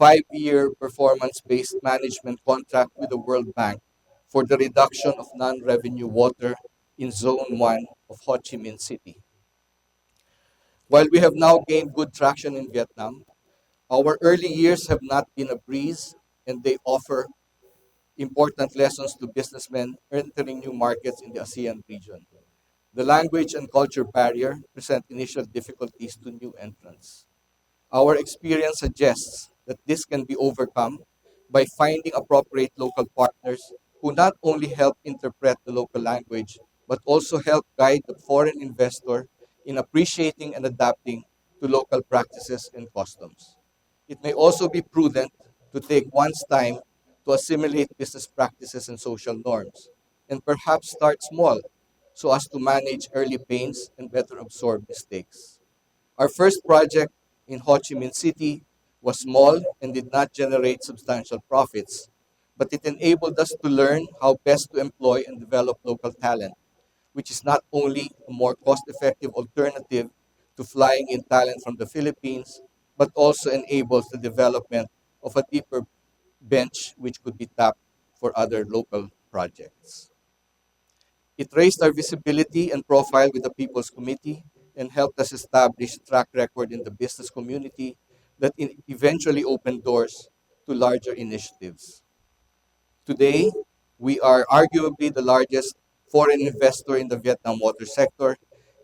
5-year performance based management contract with the World Bank for the reduction of non revenue water in Zone 1 of Ho Chi Minh City. While we have now gained good traction in Vietnam, our early years have not been a breeze and they offer important lessons to businessmen entering new markets in the ASEAN region. The language and culture barrier present initial difficulties to new entrants. Our experience suggests that this can be overcome by finding appropriate local partners who not only help interpret the local language, but also help guide the foreign investor in appreciating and adapting to local practices and customs. It may also be prudent to take one's time to assimilate business practices and social norms, and perhaps start small so as to manage early pains and better absorb mistakes. Our first project in Ho Chi Minh City was small and did not generate substantial profits, but it enabled us to learn how best to employ and develop local talent, which is not only a more cost effective alternative to flying in talent from the Philippines, but also enables the development of a deeper bench which could be tapped for other local projects. It raised our visibility and profile with the People's Committee and helped us establish a track record in the business community that eventually opened doors to larger initiatives. Today, we are arguably the largest foreign investor in the Vietnam water sector,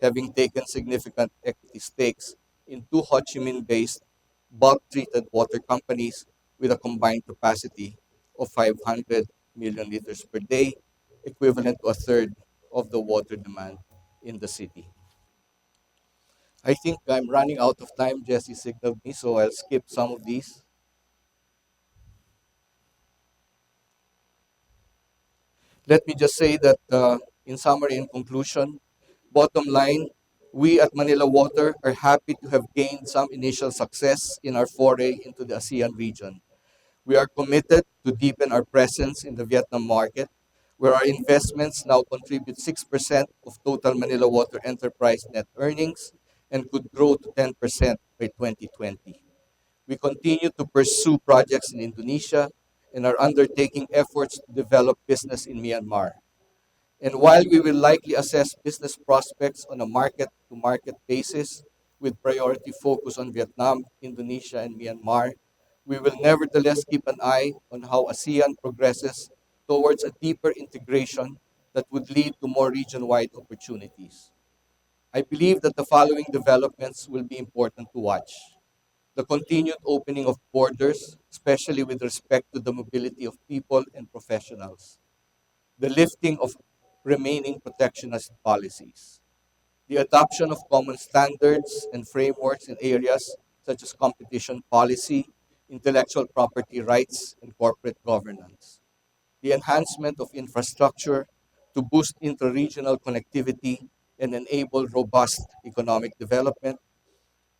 having taken significant equity stakes in two Ho Chi Minh based bulk treated water companies with a combined capacity of 500 million liters per day, equivalent to a third of the water demand in the city. I think I'm running out of time. Jesse signaled me, so I'll skip some of these. Let me just say that, in summary and conclusion, bottom line, we at Manila Water are happy to have gained some initial success in our foray into the ASEAN region. We are committed to deepen our presence in the Vietnam market, where our investments now contribute 6% of total Manila Water enterprise net earnings and could grow to 10% by 2020. We continue to pursue projects in Indonesia and are undertaking efforts to develop business in Myanmar. And while we will likely assess business prospects on a market to market basis, with priority focus on Vietnam, Indonesia, and Myanmar, we will nevertheless keep an eye on how ASEAN progresses towards a deeper integration that would lead to more region wide opportunities. I believe that the following developments will be important to watch: the continued opening of borders, especially with respect to the mobility of people and professionals, the lifting of remaining protectionist policies, the adoption of common standards and frameworks in areas such as competition policy, intellectual property rights, and corporate governance, the enhancement of infrastructure to boost interregional connectivity and enable robust economic development,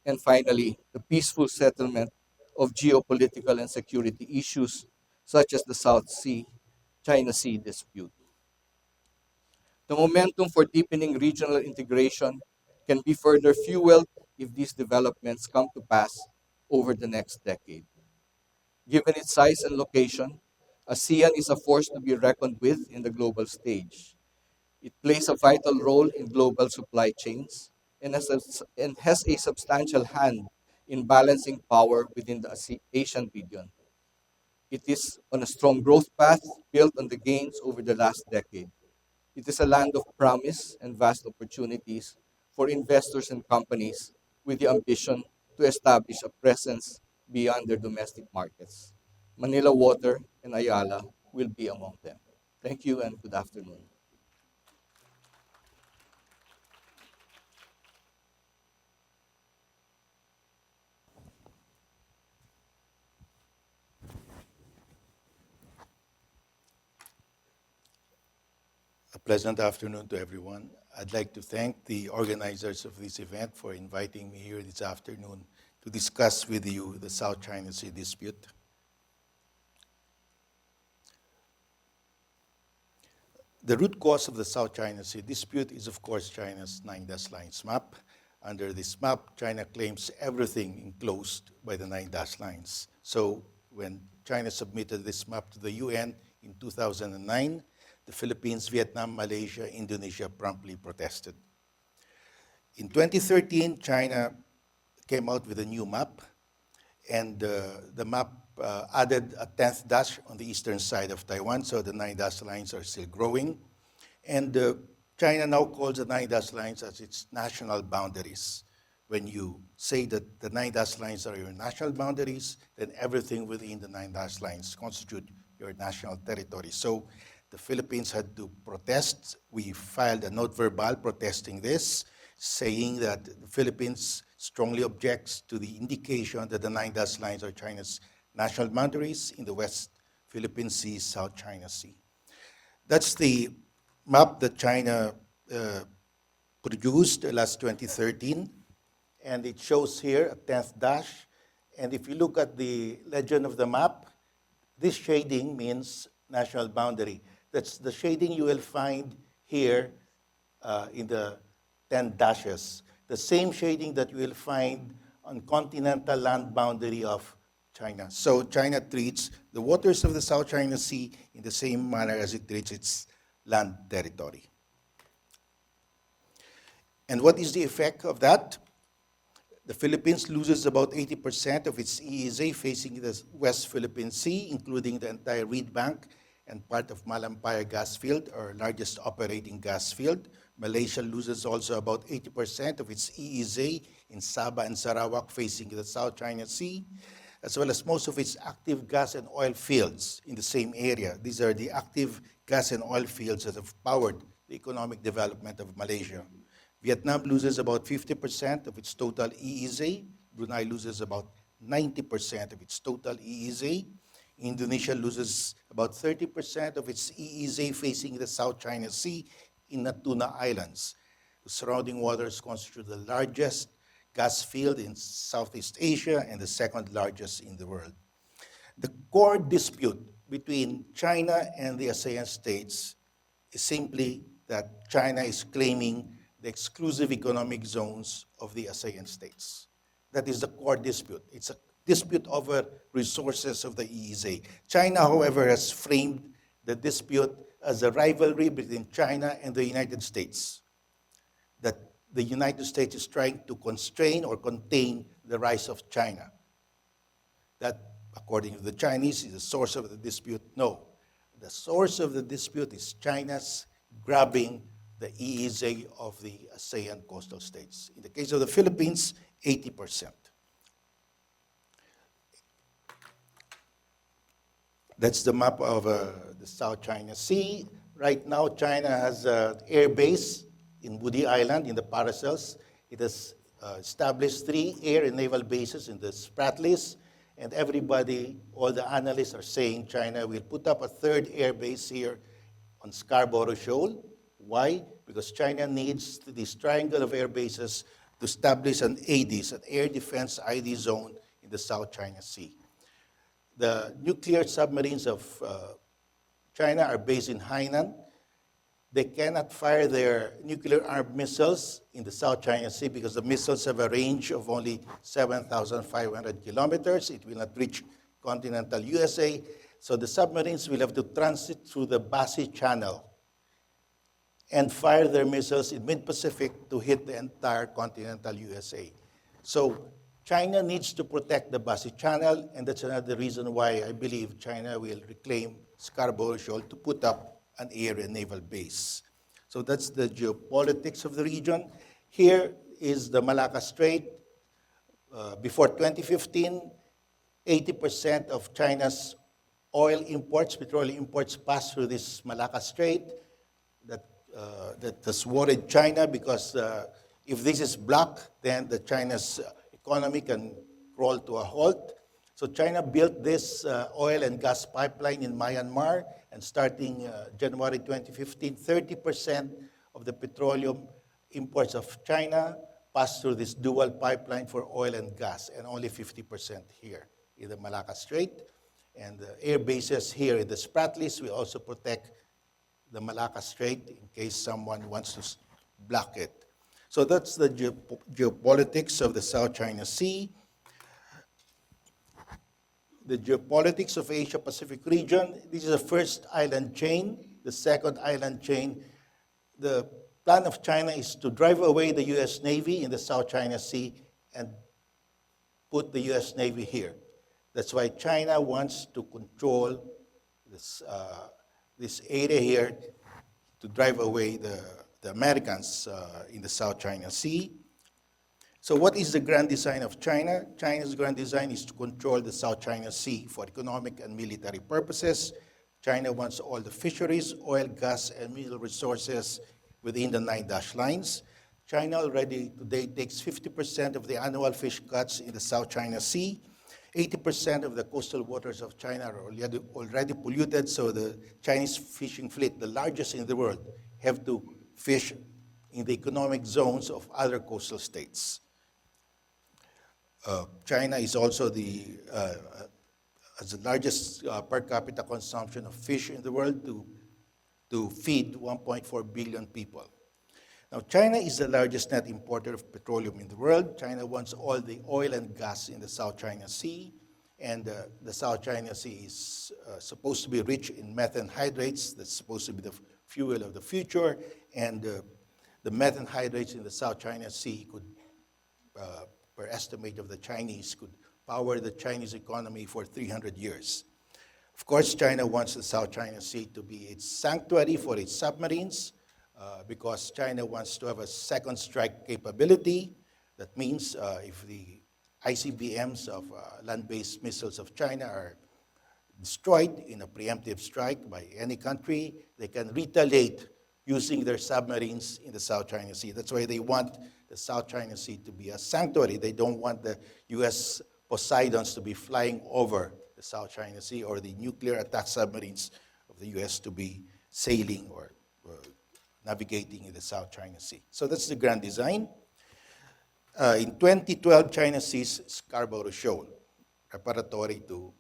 and finally, the peaceful settlement of geopolitical and security issues such as the South Sea, China Sea dispute. The momentum for deepening regional integration can be further fueled if these developments come to pass over the next decade. Given its size and location, ASEAN is a force to be reckoned with in the global stage. It plays a vital role in global supply chains and has a substantial hand in balancing power within the Asian region. It is on a strong growth path built on the gains over the last decade. It is a land of promise and vast opportunities for investors and companies with the ambition to establish a presence beyond their domestic markets. Manila Water and Ayala will be among them. Thank you and good afternoon. A pleasant afternoon to everyone. I'd like to thank the organizers of this event for inviting me here this afternoon to discuss with you the South China Sea dispute. The root cause of the South China Sea dispute is, of course, China's 9-dash lines map. Under this map, China claims everything enclosed by the 9-dash lines. So when China submitted this map to the UN in 2009, the Philippines, Vietnam, Malaysia, Indonesia promptly protested. In 2013, China came out with a new map, and the map added a 10th dash on the eastern side of Taiwan, so the 9-dash lines are still growing. And China now calls the 9-dash lines as its national boundaries. When you say that the 9-dash lines are your national boundaries, then everything within the 9-dash lines constitute your national territory. So the Philippines had to protest. We filed a note verbal protesting this, saying that the Philippines strongly objects to the indication that the 9-dash lines are China's national boundaries in the West Philippine Sea, South China Sea. That's the map that China produced last 2013, and it shows here a 10th dash. And if you look at the legend of the map, this shading means national boundary. That's the shading you will find here in the 10 dashes. The same shading that you will find on continental land boundary of China. So China treats the waters of the South China Sea in the same manner as it treats its land territory. And what is the effect of that? The Philippines loses about 80% of its EEZ facing the West Philippine Sea, including the entire Reed Bank and part of Malampaya gas field, our largest operating gas field. Malaysia loses also about 80% of its EEZ in Sabah and Sarawak facing the South China Sea, as well as most of its active gas and oil fields in the same area. These are the active gas and oil fields that have powered the economic development of Malaysia. Vietnam loses about 50% of its total EEZ. Brunei loses about 90% of its total EEZ. Indonesia loses about 30% of its EEZ facing the South China Sea in Natuna Islands. The surrounding waters constitute the largest gas field in Southeast Asia and the second largest in the world. The core dispute between China and the ASEAN states is simply that China is claiming the exclusive economic zones of the ASEAN states. That is the core dispute. It's a dispute over resources of the EEZ. China, however, has framed the dispute as a rivalry between China and the United States, that the United States is trying to constrain or contain the rise of China. That, according to the Chinese, is the source of the dispute. No. The source of the dispute is China's grabbing the EEZ of the ASEAN coastal states. In the case of the Philippines, 80%. That's the map of the South China Sea. Right now, China has an air base in Woody Island in the Paracels. It has established 3 air and naval bases in the Spratlys, and everybody, all the analysts are saying China will put up a 3rd air base here on Scarborough Shoal. Why? Because China needs this triangle of air bases to establish an ADIZ, an air defense ID zone in the South China Sea. The nuclear submarines of China are based in Hainan. They cannot fire their nuclear-armed missiles in the South China Sea because the missiles have a range of only 7,500 kilometers. It will not reach continental USA. So the submarines will have to transit through the Bassi Channel and fire their missiles in mid-Pacific to hit the entire continental USA. So China needs to protect the Bassi Channel, and that's another reason why I believe China will reclaim Scarborough Shoal to put up an air and naval base. So that's the geopolitics of the region. Here is the Malacca Strait. Before 2015, 80% of China's oil imports, petroleum imports, passed through this Malacca Strait. That has worried China because if this is blocked, then the China's economy can crawl to a halt. So China built this oil and gas pipeline in Myanmar, and starting January 2015, 30% of the petroleum imports of China pass through this dual pipeline for oil and gas, and only 50% here in the Malacca Strait. And the air bases here in the Spratlys will also protect the Malacca Strait in case someone wants to block it. So that's the geopolitics of the South China Sea. The geopolitics of Asia-Pacific region. This is the first island chain. The second island chain, the plan of China is to drive away the U.S. Navy in the South China Sea and put the U.S. Navy here. That's why China wants to control this area here to drive away the Americans in the South China Sea. So what is the grand design of China? China's grand design is to control the South China Sea for economic and military purposes. China wants all the fisheries, oil, gas, and mineral resources within the 9 dash lines. China already today takes 50% of the annual fish catch in the South China Sea. 80% of the coastal waters of China are already polluted, so the Chinese fishing fleet, the largest in the world, have to fish in the economic zones of other coastal states. China is also has the largest per capita consumption of fish in the world to feed 1.4 billion people. Now, China is the largest net importer of petroleum in the world. China wants all the oil and gas in the South China Sea, and the South China Sea is supposed to be rich in methane hydrates. That's supposed to be the fuel of the future, and the methane hydrates in the South China Sea could, per estimate of the Chinese, could power the Chinese economy for 300 years. Of course, China wants the South China Sea to be its sanctuary for its submarines, because China wants to have a second strike capability. That means if the ICBMs of land-based missiles of China are destroyed in a preemptive strike by any country, they can retaliate using their submarines in the South China Sea. That's why they want the South China Sea to be a sanctuary. They don't want the U.S. Poseidons to be flying over the South China Sea, or the nuclear attack submarines of the U.S. to be sailing or navigating in the South China Sea. So that's the grand design. In 2012, China seized Scarborough Shoal, preparatory to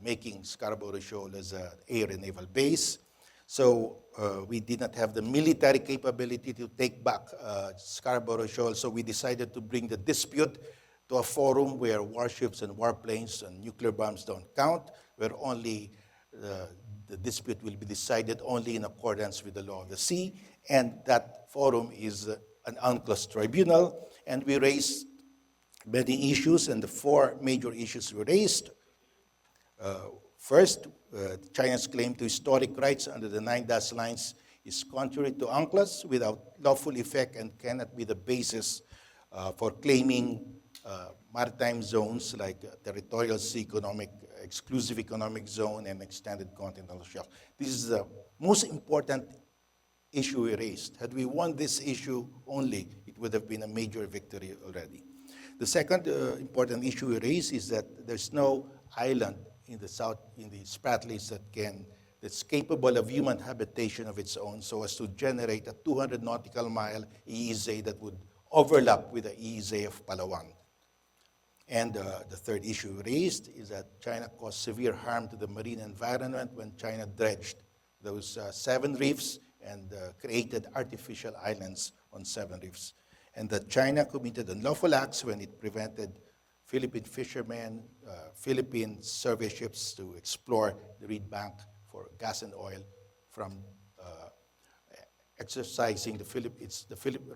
making Scarborough Shoal as an air and naval base. So we did not have the military capability to take back Scarborough Shoal, so we decided to bring the dispute to a forum where warships and warplanes and nuclear bombs don't count, where only the dispute will be decided only in accordance with the law of the sea, and that forum is an UNCLOS tribunal, and we raised many issues, and the four major issues we raised. First, China's claim to historic rights under the 9-dash lines is contrary to UNCLOS without lawful effect and cannot be the basis for claiming maritime zones like territorial sea economic, exclusive economic zone, and extended continental shelf. This is the most important issue we raised. Had we won this issue only, it would have been a major victory already. The second important issue we raised is that there's no island in the south, in the Spratlys that's capable of human habitation of its own, so as to generate a 200 nautical mile EEZ that would overlap with the EEZ of Palawan. And the third issue raised is that China caused severe harm to the marine environment when China dredged those 7 reefs and created artificial islands on 7 reefs. And that China committed unlawful acts when it prevented Philippine fishermen, Philippine survey ships to explore the reed bank for gas and oil from exercising the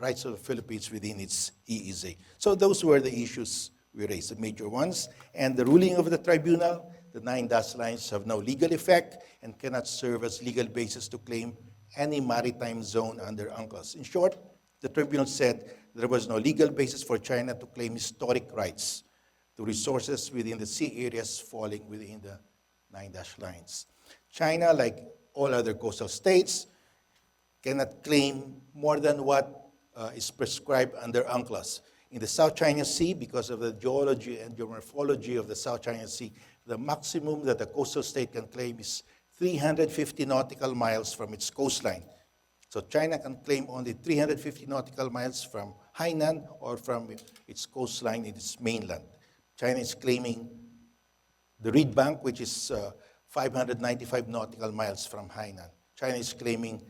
rights of the Philippines within its EEZ. So those were the issues we raised, the major ones. And the ruling of the tribunal, the 9-dash lines have no legal effect and cannot serve as legal basis to claim any maritime zone under UNCLOS. In short, the tribunal said there was no legal basis for China to claim historic rights to resources within the sea areas falling within the 9-dash lines. China, like all other coastal states, cannot claim more than what is prescribed under UNCLOS. In the South China Sea, because of the geology and geomorphology of the South China Sea, the maximum that a coastal state can claim is 350 nautical miles from its coastline. So China can claim only 350 nautical miles from Hainan or from its coastline in its mainland. China is claiming the reed bank, which is 595 nautical miles from Hainan. China is claiming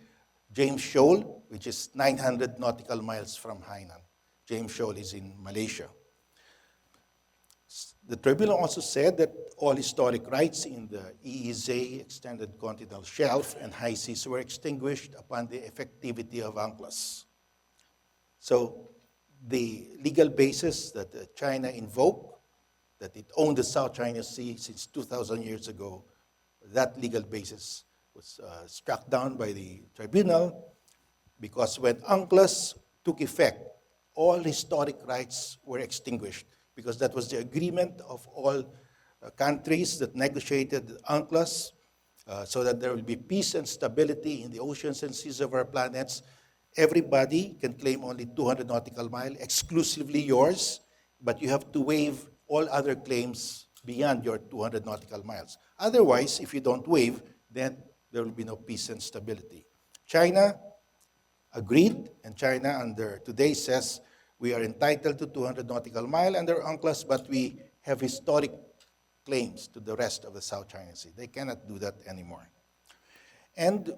James Shoal, which is 900 nautical miles from Hainan. James Shoal is in Malaysia. The tribunal also said that all historic rights in the EEZ, Extended Continental Shelf, and high seas were extinguished upon the effectivity of UNCLOS. So the legal basis that China invoked, that it owned the South China Sea since 2,000 years ago, that legal basis was struck down by the tribunal because when UNCLOS took effect, all historic rights were extinguished because that was the agreement of all countries that negotiated UNCLOS so that there will be peace and stability in the oceans and seas of our planets. Everybody can claim only 200 nautical miles, exclusively yours, but you have to waive all other claims beyond your 200 nautical miles. Otherwise, if you don't waive, then there will be no peace and stability. China agreed, and China today says we are entitled to 200 nautical miles under UNCLOS, but we have historic claims to the rest of the South China Sea. They cannot do that anymore. And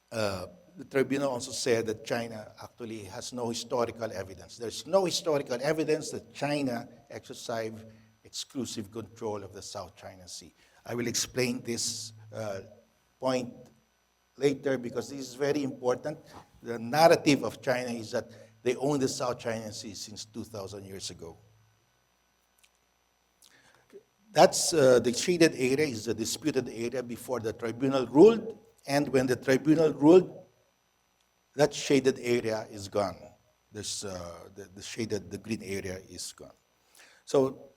the tribunal also said that China actually has no historical evidence. There's no historical evidence that China exercised exclusive control of the South China Sea. I will explain this point later because this is very important. The narrative of China is that they own the South China Sea since 2,000 years ago. That's the shaded area is the disputed area before the tribunal ruled, and when the tribunal ruled, that shaded area is gone. The green area is gone. So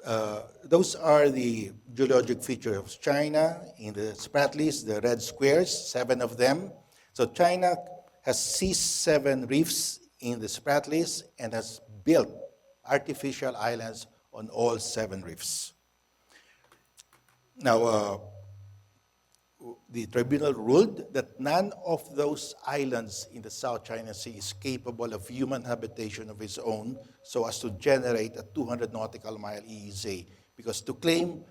those are the geologic features of China in the Spratlys, the red squares, 7 of them. So China has seized 7 reefs in the Spratlys and has built artificial islands on all 7 reefs. Now, the tribunal ruled that none of those islands in the South China Sea is capable of human habitation of its own so as to generate a 200 nautical mile EEZ. Because to claim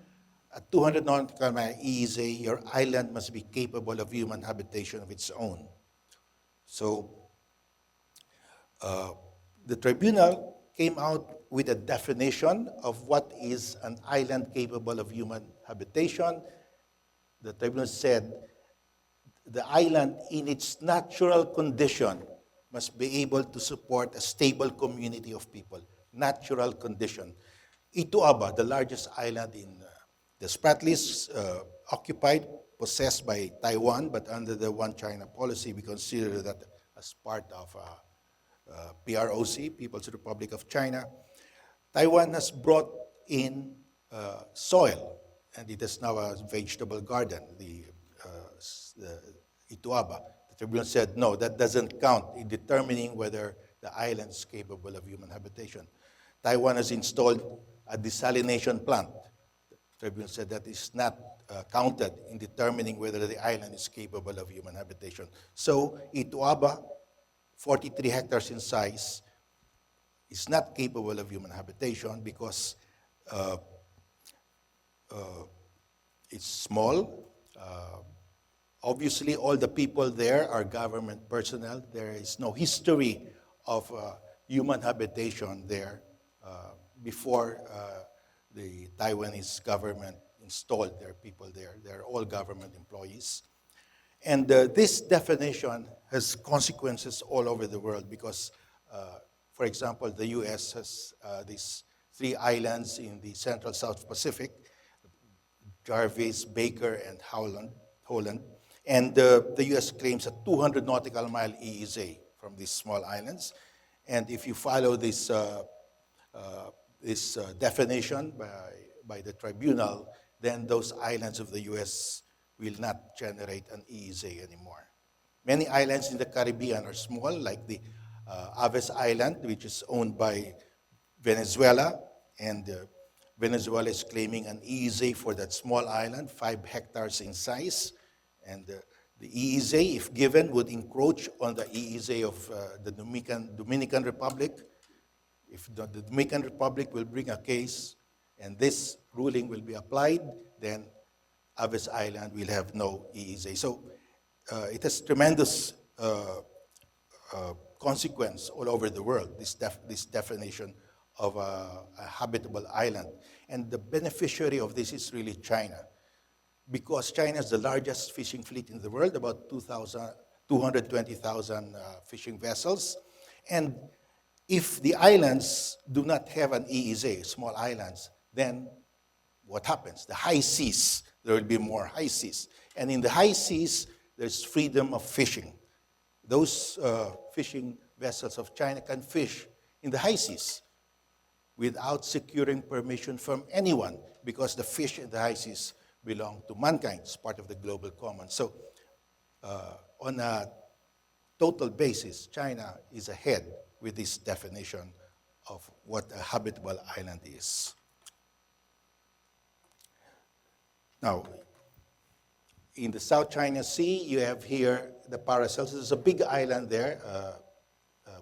a 200 nautical mile EEZ, your island must be capable of human habitation of its own. So the tribunal came out with a definition of what is an island capable of human habitation. The tribunal said the island in its natural condition must be able to support a stable community of people. Natural condition. Ituaba, the largest island in the Spratlys, occupied, possessed by Taiwan, but under the One China policy, we consider that as part of PROC, People's Republic of China. Taiwan has brought in soil, and it is now a vegetable garden, the Ituaba. The tribunal said, no, that doesn't count in determining whether the island is capable of human habitation. Taiwan has installed a desalination plant. The tribunal said that is not counted in determining whether the island is capable of human habitation. So Ituaba, 43 hectares in size, is not capable of human habitation because it's small. Obviously, all the people there are government personnel. There is no history of human habitation there before the Taiwanese government installed their people there. They're all government employees. And this definition has consequences all over the world because, for example, the US has these 3 islands in the Central South Pacific, Jarvis, Baker, and Holland. And the US claims a 200 nautical mile EEZ from these small islands. And if you follow this definition by the tribunal, then those islands of the US will not generate an EEZ anymore. Many islands in the Caribbean are small, like the Aves Island, which is owned by Venezuela, and Venezuela is claiming an EEZ for that small island, 5 hectares in size, and the EEZ, if given, would encroach on the EEZ of the Dominican Republic. If the Dominican Republic will bring a case and this ruling will be applied, then Aves Island will have no EEZ. So it has tremendous consequence all over the world, this definition of a habitable island. And the beneficiary of this is really China, because China is the largest fishing fleet in the world, about 220,000 fishing vessels. And if the islands do not have an EEZ, small islands, then what happens? The high seas, there will be more high seas. And in the high seas, there's freedom of fishing. Those fishing vessels of China can fish in the high seas without securing permission from anyone, because the fish in the high seas belong to mankind. It's part of the global commons. So on a total basis, China is ahead with this definition of what a habitable island is. Now, in the South China Sea, you have here the Paracels. There's a big island there,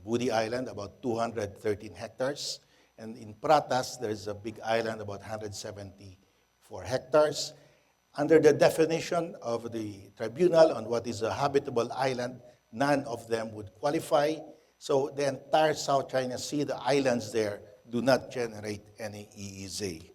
Woody Island, about 213 hectares. And in Pratas, there's a big island, about 174 hectares. Under the definition of the tribunal on what is a habitable island, none of them would qualify. So the entire South China Sea, the islands there, do not generate any EEZ.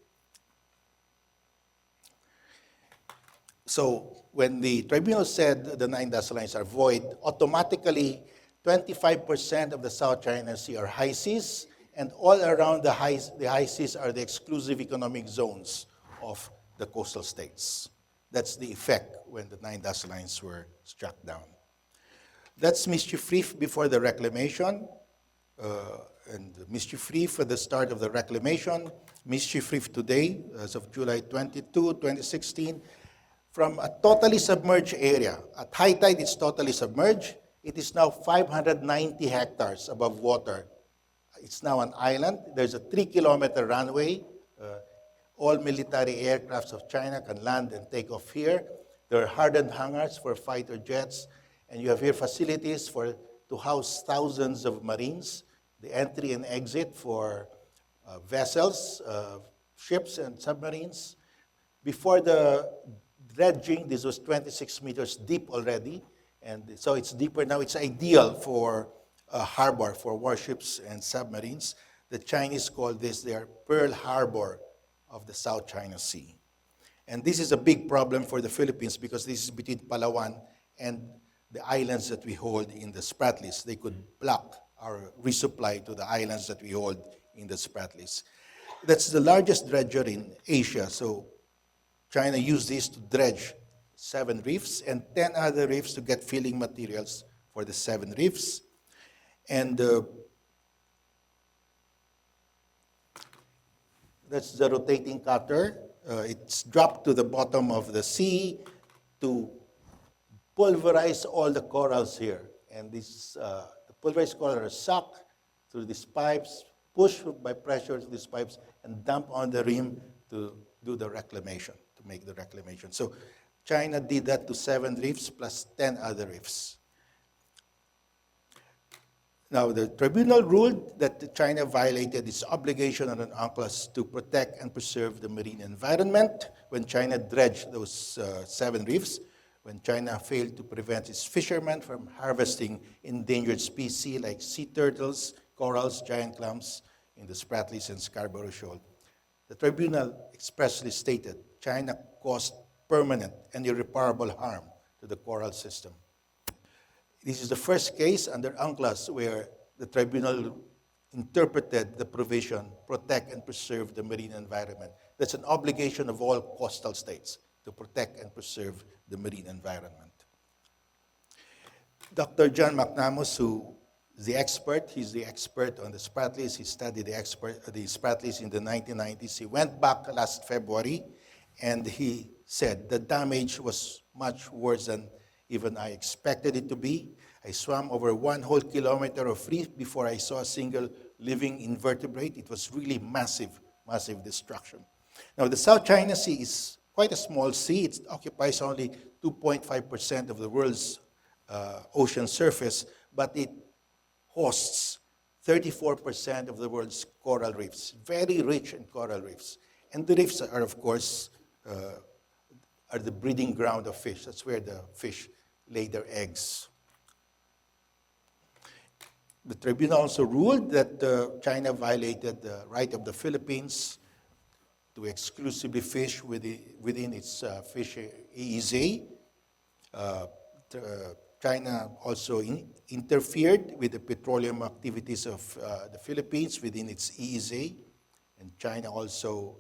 So when the tribunal said the 9 dash lines are void, automatically 25% of the South China Sea are high seas, and all around the high seas are the exclusive economic zones of the coastal states. That's the effect when the 9 dash lines were struck down. That's mischief-free before the reclamation, and mischief-free for the start of the reclamation, mischief-free today, as of July 22, 2016, from a totally submerged area. At high tide, it's totally submerged. It is now 590 hectares above water. It's now an island. There's a 3-kilometer runway. All military aircrafts of China can land and take off here. There are hardened hangars for fighter jets. And you have here facilities to house thousands of Marines, the entry and exit for vessels, ships and submarines. Before the dredging, this was 26 meters deep already. And so it's deeper now. It's ideal for a harbor for warships and submarines. The Chinese call this their Pearl Harbor of the South China Sea. And this is a big problem for the Philippines because this is between Palawan and the islands that we hold in the Spratlys. They could block our resupply to the islands that we hold in the Spratlys. That's the largest dredger in Asia, so China used this to dredge 7 reefs and 10 other reefs to get filling materials for the 7 reefs. And that's the rotating cutter. It's dropped to the bottom of the sea to pulverize all the corals here. And the pulverized corals are sucked through these pipes, pushed by pressure through these pipes, and dumped on the rim to do the reclamation, to make the reclamation. So China did that to 7 reefs plus 10 other reefs. Now, the tribunal ruled that China violated its obligation on UNCLOS to protect and preserve the marine environment when China dredged those 7 reefs, when China failed to prevent its fishermen from harvesting endangered species like sea turtles, corals, giant clams in the Spratlys and Scarborough Shoal. The tribunal expressly stated China caused permanent and irreparable harm to the coral system. This is the first case under UNCLOS where the tribunal interpreted the provision, protect and preserve the marine environment. That's an obligation of all coastal states to protect and preserve the marine environment. Dr. John McNamara, who is the expert, he's the expert on the Spratlys. He studied the Spratlys in the 1990s. He went back last February and he said the damage was much worse than even I expected it to be. I swam over 1 whole kilometer of reef before I saw a single living invertebrate. It was really massive, massive destruction. Now, the South China Sea is quite a small sea. It occupies only 2.5% of the world's ocean surface, but it hosts 34% of the world's coral reefs, very rich in coral reefs. And the reefs are, of course, are the breeding ground of fish. That's where the fish lay their eggs. The tribunal also ruled that China violated the right of the Philippines to exclusively fish within its fish EEZ. China also interfered with the petroleum activities of the Philippines within its EEZ, and China also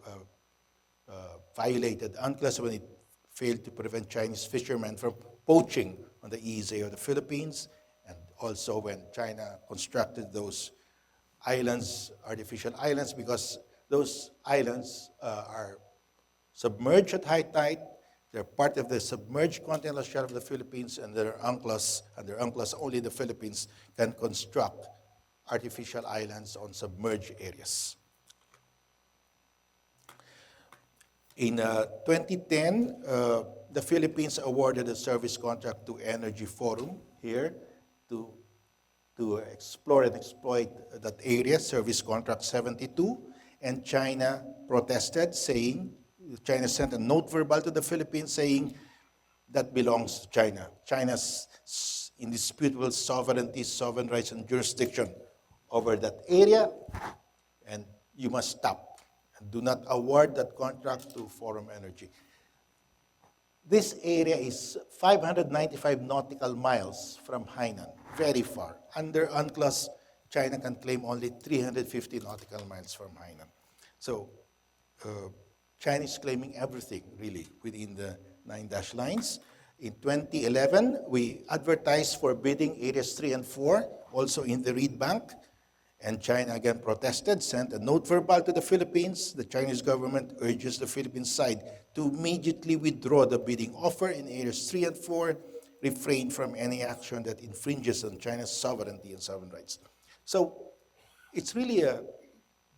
violated UNCLOS when it failed to prevent Chinese fishermen from poaching on the EEZ of the Philippines, and also when China constructed those islands, artificial islands, because those islands are submerged at high tide. They're part of the submerged continental shelf of the Philippines, and under UNCLOS, only the Philippines can construct artificial islands on submerged areas. In 2010, the Philippines awarded a service contract to Energy Forum here to explore and exploit that area, service contract 72, and China protested, saying, China sent a note verbal to the Philippines saying that belongs to China. China's indisputable sovereignty, sovereign rights, and jurisdiction over that area, and you must stop and do not award that contract to Forum Energy. This area is 595 nautical miles from Hainan, very far. Under UNCLOS, China can claim only 350 nautical miles from Hainan. So China is claiming everything, really, within the 9 dash lines. In 2011, we advertised for bidding areas 3 and 4, also in the Reed Bank. And China again protested, sent a note verbal to the Philippines. The Chinese government urges the Philippine side to immediately withdraw the bidding offer in areas 3 and 4, refrain from any action that infringes on China's sovereignty and sovereign rights. So it's really a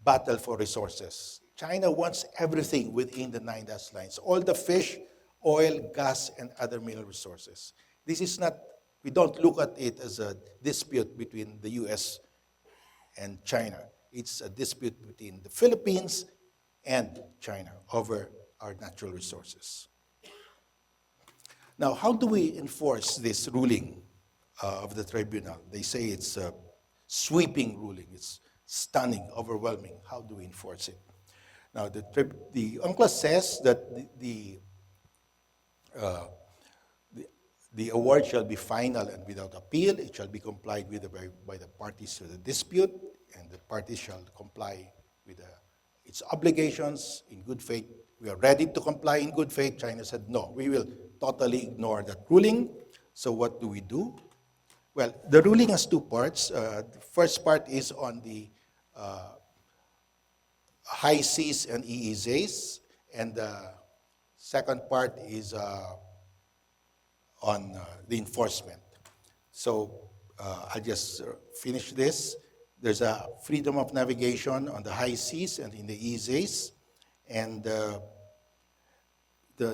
battle for resources. China wants everything within the 9 dash lines, all the fish, oil, gas, and other mineral resources. This is not, we don't look at it as a dispute between the US and China. It's a dispute between the Philippines and China over our natural resources. Now, how do we enforce this ruling of the tribunal? They say it's a sweeping ruling. It's stunning, overwhelming. How do we enforce it? Now, the UNCLOS says that The award shall be final and without appeal. It shall be complied with by the parties to the dispute, and the parties shall comply with its obligations in good faith. We are ready to comply in good faith. China said, no, we will totally ignore that ruling. So what do we do? Well, the ruling has two parts. The first part is on the high seas and EEZs, and the second part is on the enforcement. So I'll just finish this. There's a freedom of navigation on the high seas and in the EEZs, and the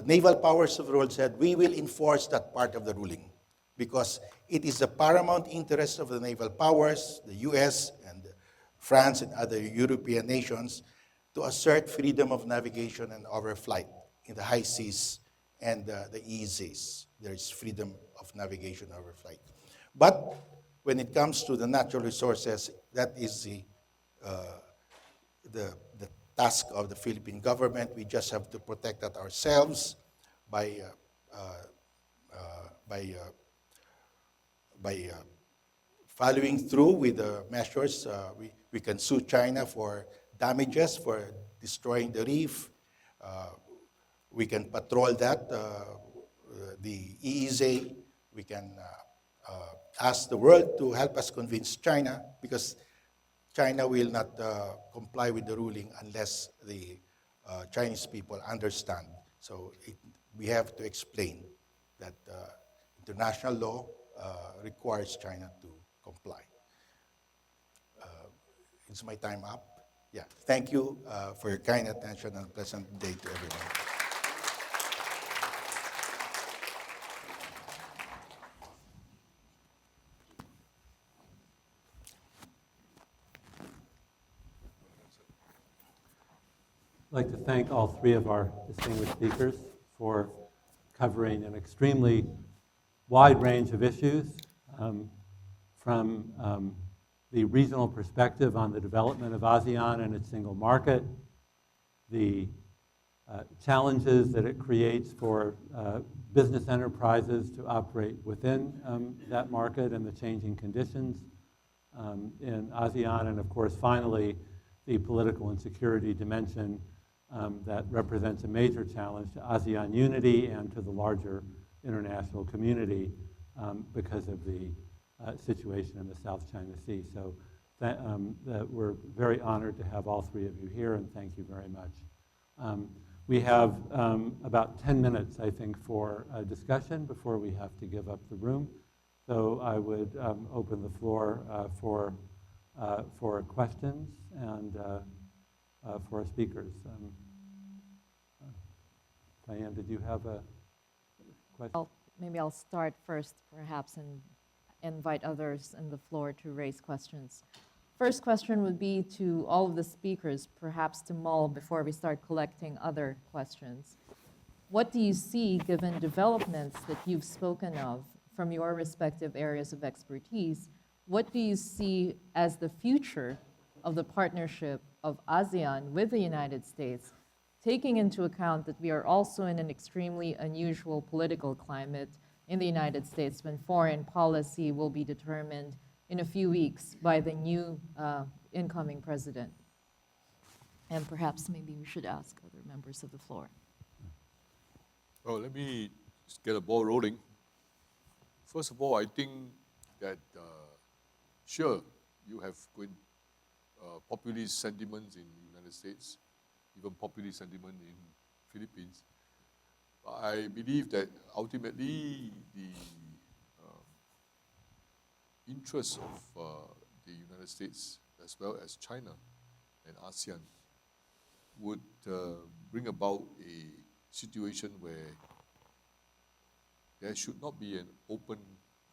naval powers of the world said, we will enforce that part of the ruling because it is the paramount interest of the naval powers, the US and France and other European nations, to assert freedom of navigation and overflight in the high seas and the EEZs. There is freedom of navigation and overflight. But when it comes to the natural resources, that is the task of the Philippine government. We just have to protect that ourselves by following through with the measures. We can sue China for damages for destroying the reef. We can patrol that, the EEZ. We can ask the world to help us convince China, because China will not comply with the ruling unless the Chinese people understand. So we have to explain that international law requires China to comply. Is my time up? Yeah. Thank you for your kind attention, and pleasant day to everyone. I'd like to thank all three of our distinguished speakers for covering an extremely wide range of issues, from the regional perspective on the development of ASEAN and its single market, the challenges that it creates for business enterprises to operate within that market and the changing conditions in ASEAN, and of course, finally, the political and security dimension that represents a major challenge to ASEAN unity and to the larger international community because of the situation in the South China Sea. So we're very honored to have all three of you here, and thank you very much. We have about 10 minutes, I think, for a discussion before we have to give up the room. So I would open the floor for questions and for our speakers. Diane, did you have a question? Maybe I'll start first, perhaps, and invite others in the floor to raise questions. First question would be to all of the speakers, perhaps to mull before we start collecting other questions. What do you see, given developments that you've spoken of from your respective areas of expertise, what do you see as the future of the partnership of ASEAN with the United States, taking into account that we are also in an extremely unusual political climate in the United States when foreign policy will be determined in a few weeks by the new incoming president? And perhaps maybe we should ask other members of the floor. Well, let me just get a ball rolling. First of all, I think that, sure, you have populist sentiments in the United States, even populist sentiment in Philippines. But I believe that ultimately the interests of the United States as well as China and ASEAN would bring about a situation where there should not be an open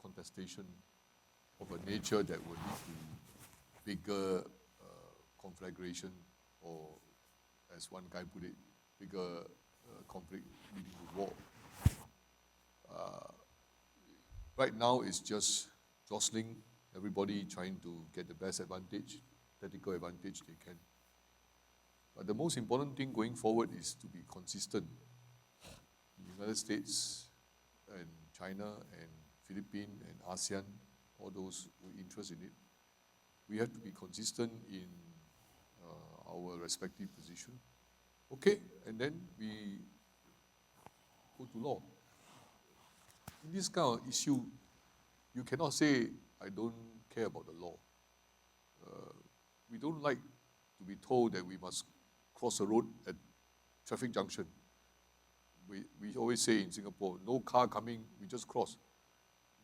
contestation of a nature that would lead to bigger conflagration, or as one guy put it, bigger conflict leading to war. Right now it's just jostling, everybody trying to get the best advantage, tactical advantage they can. But the most important thing going forward is to be consistent. The United States and China and Philippines and ASEAN, all those with interest in it, we have to be consistent in our respective position. Okay, and then we go to law. In this kind of issue, you cannot say, I don't care about the law. We don't like to be told that we must cross a road at traffic junction. We always say in Singapore, no car coming, we just cross.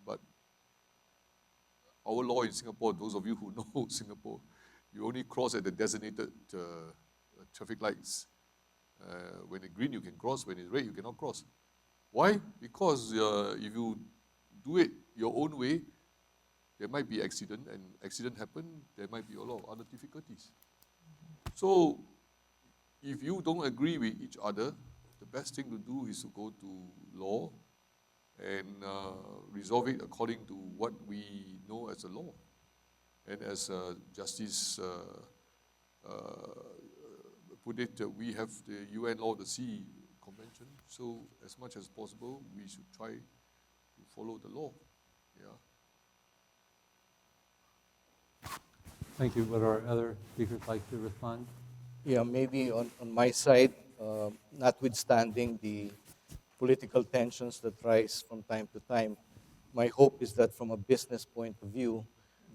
But our law in Singapore, those of you who know Singapore, you only cross at the designated traffic lights. When it's green, you can cross. When it's red, you cannot cross. Why? Because if you do it your own way, there might be accident, and accident happen, there might be a lot of other difficulties. So, if you don't agree with each other, the best thing to do is to go to law and resolve it according to what we know as a law. And as Justice put it, we have the UN Law of the Sea Convention, so as much as possible, we should try to follow the law. Yeah. Thank you. Would our other speakers like to respond? Yeah, maybe on my side, notwithstanding the political tensions that rise from time to time, my hope is that from a business point of view,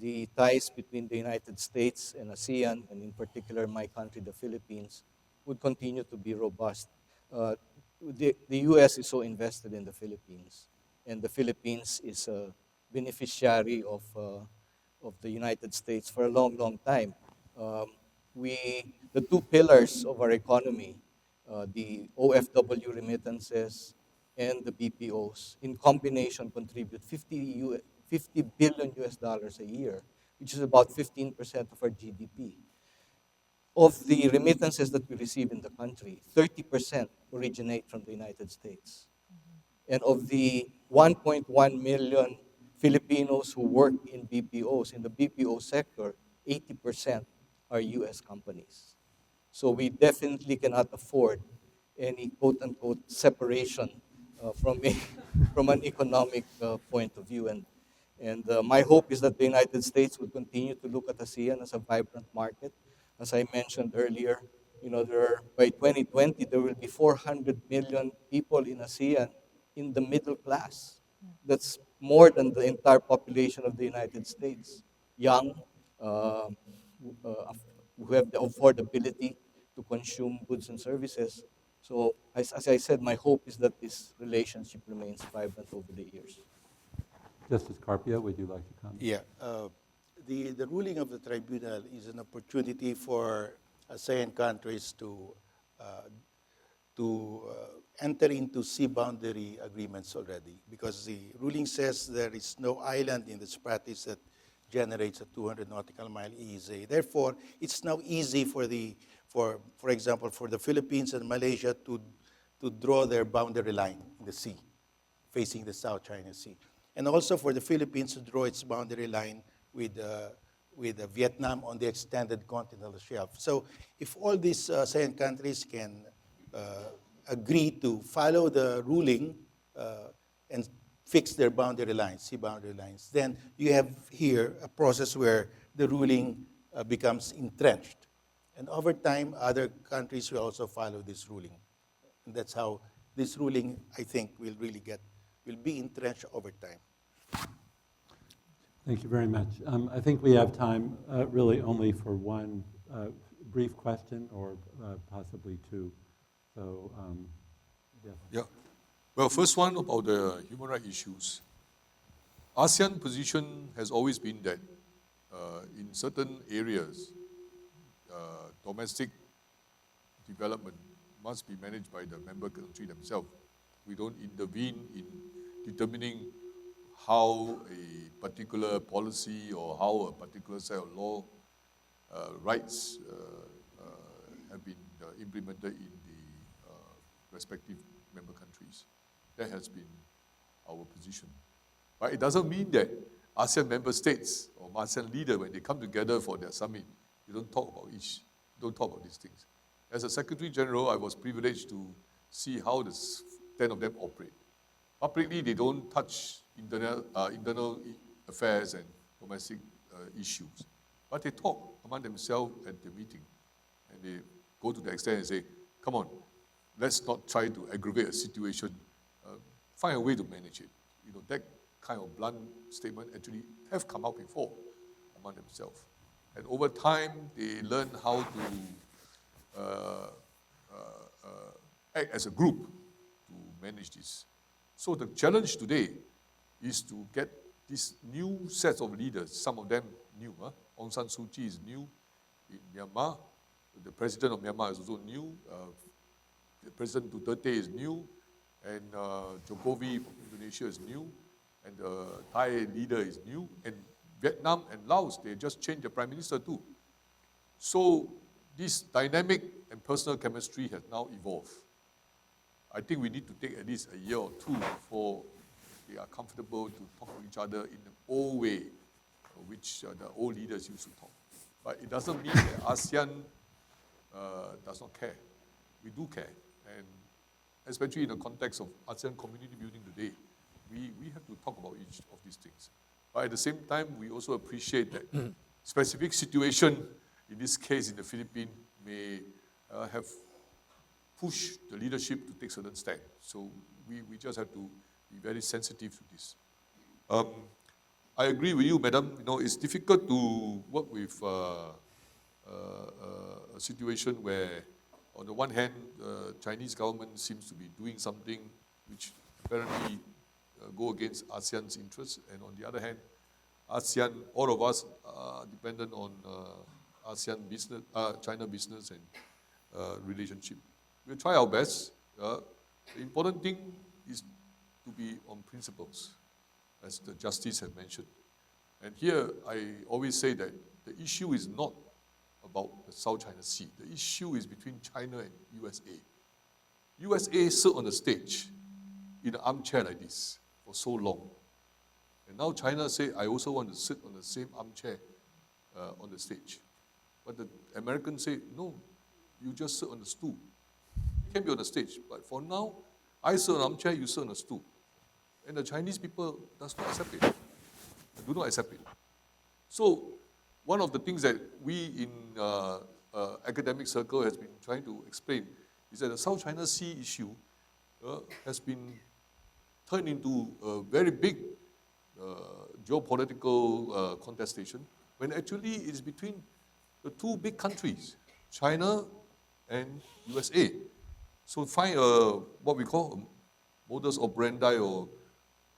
the ties between the United States and ASEAN, and in particular my country, the Philippines, would continue to be robust. The U.S. is so invested in the Philippines, and the Philippines is a beneficiary of the United States for a long, long time. The two pillars of our economy, the OFW remittances and the BPOs, in combination contribute 50 billion US dollars a year, which is about 15% of our GDP. Of the remittances that we receive in the country, 30% originate from the United States. And of the 1.1 million Filipinos who work in BPOs, in the BPO sector, 80% are US companies. So we definitely cannot afford any quote-unquote separation from an economic point of view. And my hope is that the United States will continue to look at ASEAN as a vibrant market. As I mentioned earlier, by 2020, there will be 400 million people in ASEAN in the middle class. That's more than the entire population of the United States. Young, who have the affordability to consume goods and services. So, as I said, my hope is that this relationship remains vibrant over the years. Justice Carpio, would you like to comment? Yeah, the ruling of the tribunal is an opportunity for ASEAN countries to enter into sea boundary agreements already, because the ruling says there is no island in the Spratlys that generates a 200 nautical mile EEZ. Therefore, it's now easy for example, for the Philippines and Malaysia to draw their boundary line in the sea, facing the South China Sea. And also for the Philippines to draw its boundary line with Vietnam on the extended continental shelf. So if all these ASEAN countries can agree to follow the ruling and fix their boundary lines, sea boundary lines, then you have here a process where the ruling becomes entrenched. And over time, other countries will also follow this ruling. And that's how this ruling, I think, will be entrenched over time. Thank you very much. I think we have time really only for one brief question or possibly two. So, yes. Yeah. Well, first one about the human rights issues. ASEAN position has always been that in certain areas, domestic development must be managed by the member country themselves. We don't intervene in determining how a particular policy or how a particular set of law rights have been implemented in the respective member countries. That has been our position. But it doesn't mean that ASEAN member states or ASEAN leaders, when they come together for their summit, don't talk about these things. As a Secretary General, I was privileged to see how the 10 of them operate. publicly they don't touch internal affairs and domestic issues. But they talk among themselves at the meeting. And they go to the extent and say, come on, let's not try to aggravate a situation. Find a way to manage it. That kind of blunt statement actually have come out before among themselves. And over time, they learn how to act as a group to manage this. So the challenge today is to get these new sets of leaders, some of them new. Aung San Suu Kyi is new in Myanmar. The president of Myanmar is also new. President Duterte is new. And Jokowi from Indonesia is new. And the Thai leader is new. And Vietnam and Laos, they just changed the prime minister too. So this dynamic and personal chemistry has now evolved. I think we need to take at least a year or two before they are comfortable to talk to each other in the old way, which the old leaders used to talk. But it doesn't mean that ASEAN does not care. We do care. And especially in the context of ASEAN community building today, we have to talk about each of these things. But at the same time, we also appreciate that specific situation, in this case in the Philippines, may have pushed the leadership to take certain steps. So we just have to be very sensitive to this. I agree with you, madam. It's difficult to work with a situation where, on the one hand, the Chinese government seems to be doing something which apparently go against ASEAN's interests, and on the other hand, ASEAN, all of us are dependent on ASEAN business, China business and relationship. We'll try our best. The important thing is to be on principles, as the justice had mentioned. And here, I always say that the issue is not about the South China Sea. The issue is between China and USA. USA sit on the stage in an armchair like this for so long. And now China say, I also want to sit on the same armchair on the stage. But the Americans say, no, you just sit on the stool. You can be on the stage, but for now, I sit on an armchair, you sit on a stool. And the Chinese people does not accept it. They do not accept it. So one of the things that we in academic circle has been trying to explain is that the South China Sea issue has been turned into a very big geopolitical contestation, when actually it's between the two big countries, China and USA. So find what we call a modus operandi or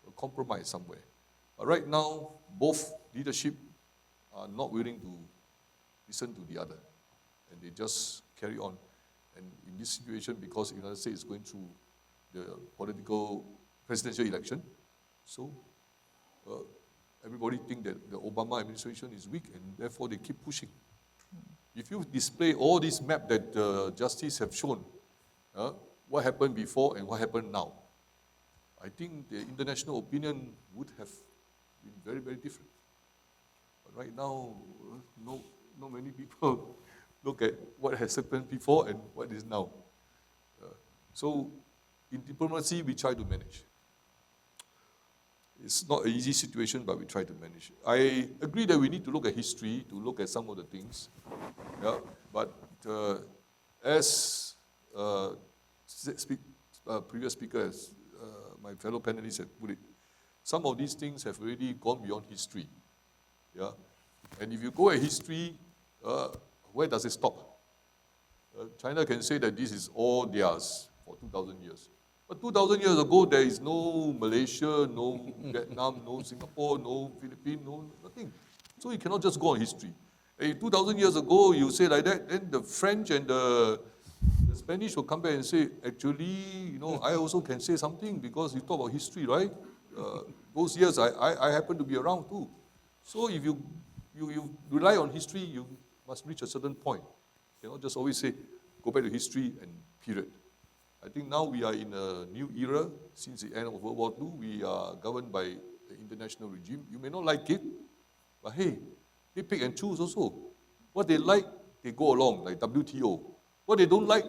a compromise somewhere. But right now, both leadership are not willing to listen to the other, and they just carry on. And in this situation, because the United States is going through the presidential election, so everybody think that the Obama administration is weak, and therefore they keep pushing. If you display all these maps that justice have shown, what happened before and what happened now, I think the international opinion would have been very, very different. But right now, not many people look at what has happened before and what is now. So in diplomacy, we try to manage. It's not an easy situation, but we try to manage. I agree that we need to look at history, to look at some of the things. Yeah, but as previous speaker, as my fellow panelists have put it, some of these things have already gone beyond history. Yeah, and if you go at history, where does it stop? China can say that this is all theirs for 2,000 years. But 2,000 years ago, there is no Malaysia, no Vietnam, no Singapore, no Philippines, no nothing. So you cannot just go on history. And 2,000 years ago, you say like that, then the French and the Spanish will come back and say, actually, I also can say something because you talk about history, right? Those years, I happen to be around too. So if you rely on history, you must reach a certain point. You cannot just always say, go back to history and period. I think now we are in a new era. Since the end of World War II, we are governed by the international regime. You may not like it, but hey, they pick and choose also. What they like, they go along, like WTO. What they don't like,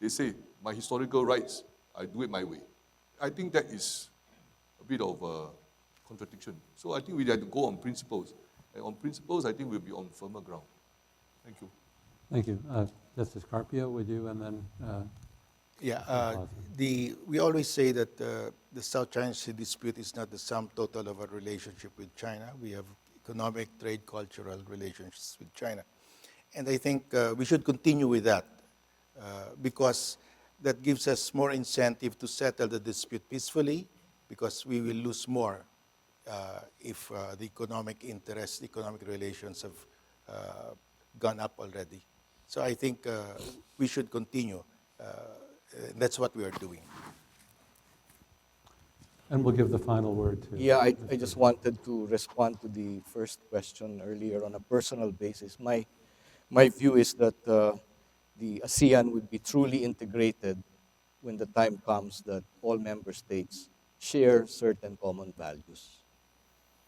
they say, my historical rights, I do it my way. I think that is bit of a contradiction. So I think we have to go on principles. And on principles, I think we'll be on firmer ground. Thank you. Thank you. Justice Carpio, would you, and then We always say that the South China Sea dispute is not the sum total of our relationship with China. We have economic, trade, cultural relationships with China. And I think we should continue with that because that gives us more incentive to settle the dispute peacefully, because we will lose more if the economic interests, economic relations have gone up already. So I think we should continue. That's what we are doing. and we'll give the final word to. Yeah, I just wanted to respond to the first question earlier on a personal basis. My view is that the ASEAN would be truly integrated when the time comes that all member states share certain common values.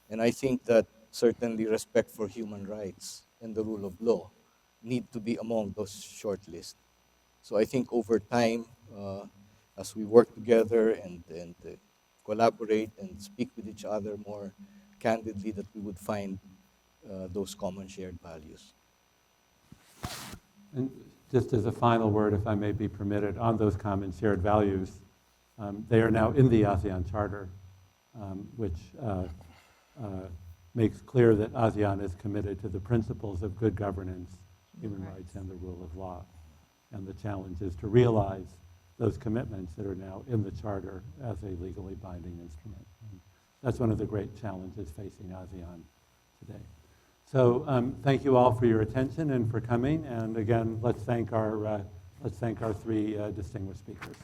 And I think that certainly respect for human rights and the rule of law need to be among those short lists. So I think over time, as we work together and collaborate and speak with each other more candidly, that we would find those common shared values. And just as a final word, if I may be permitted, on those common shared values, they are now in the ASEAN Charter, which makes clear that ASEAN is committed to the principles of good governance, human rights, and the rule of law. And the challenge is to realize those commitments that are now in the Charter as a legally binding instrument. And that's one of the great challenges facing ASEAN today. So thank you all for your attention and for coming. And again, let's thank our three distinguished speakers.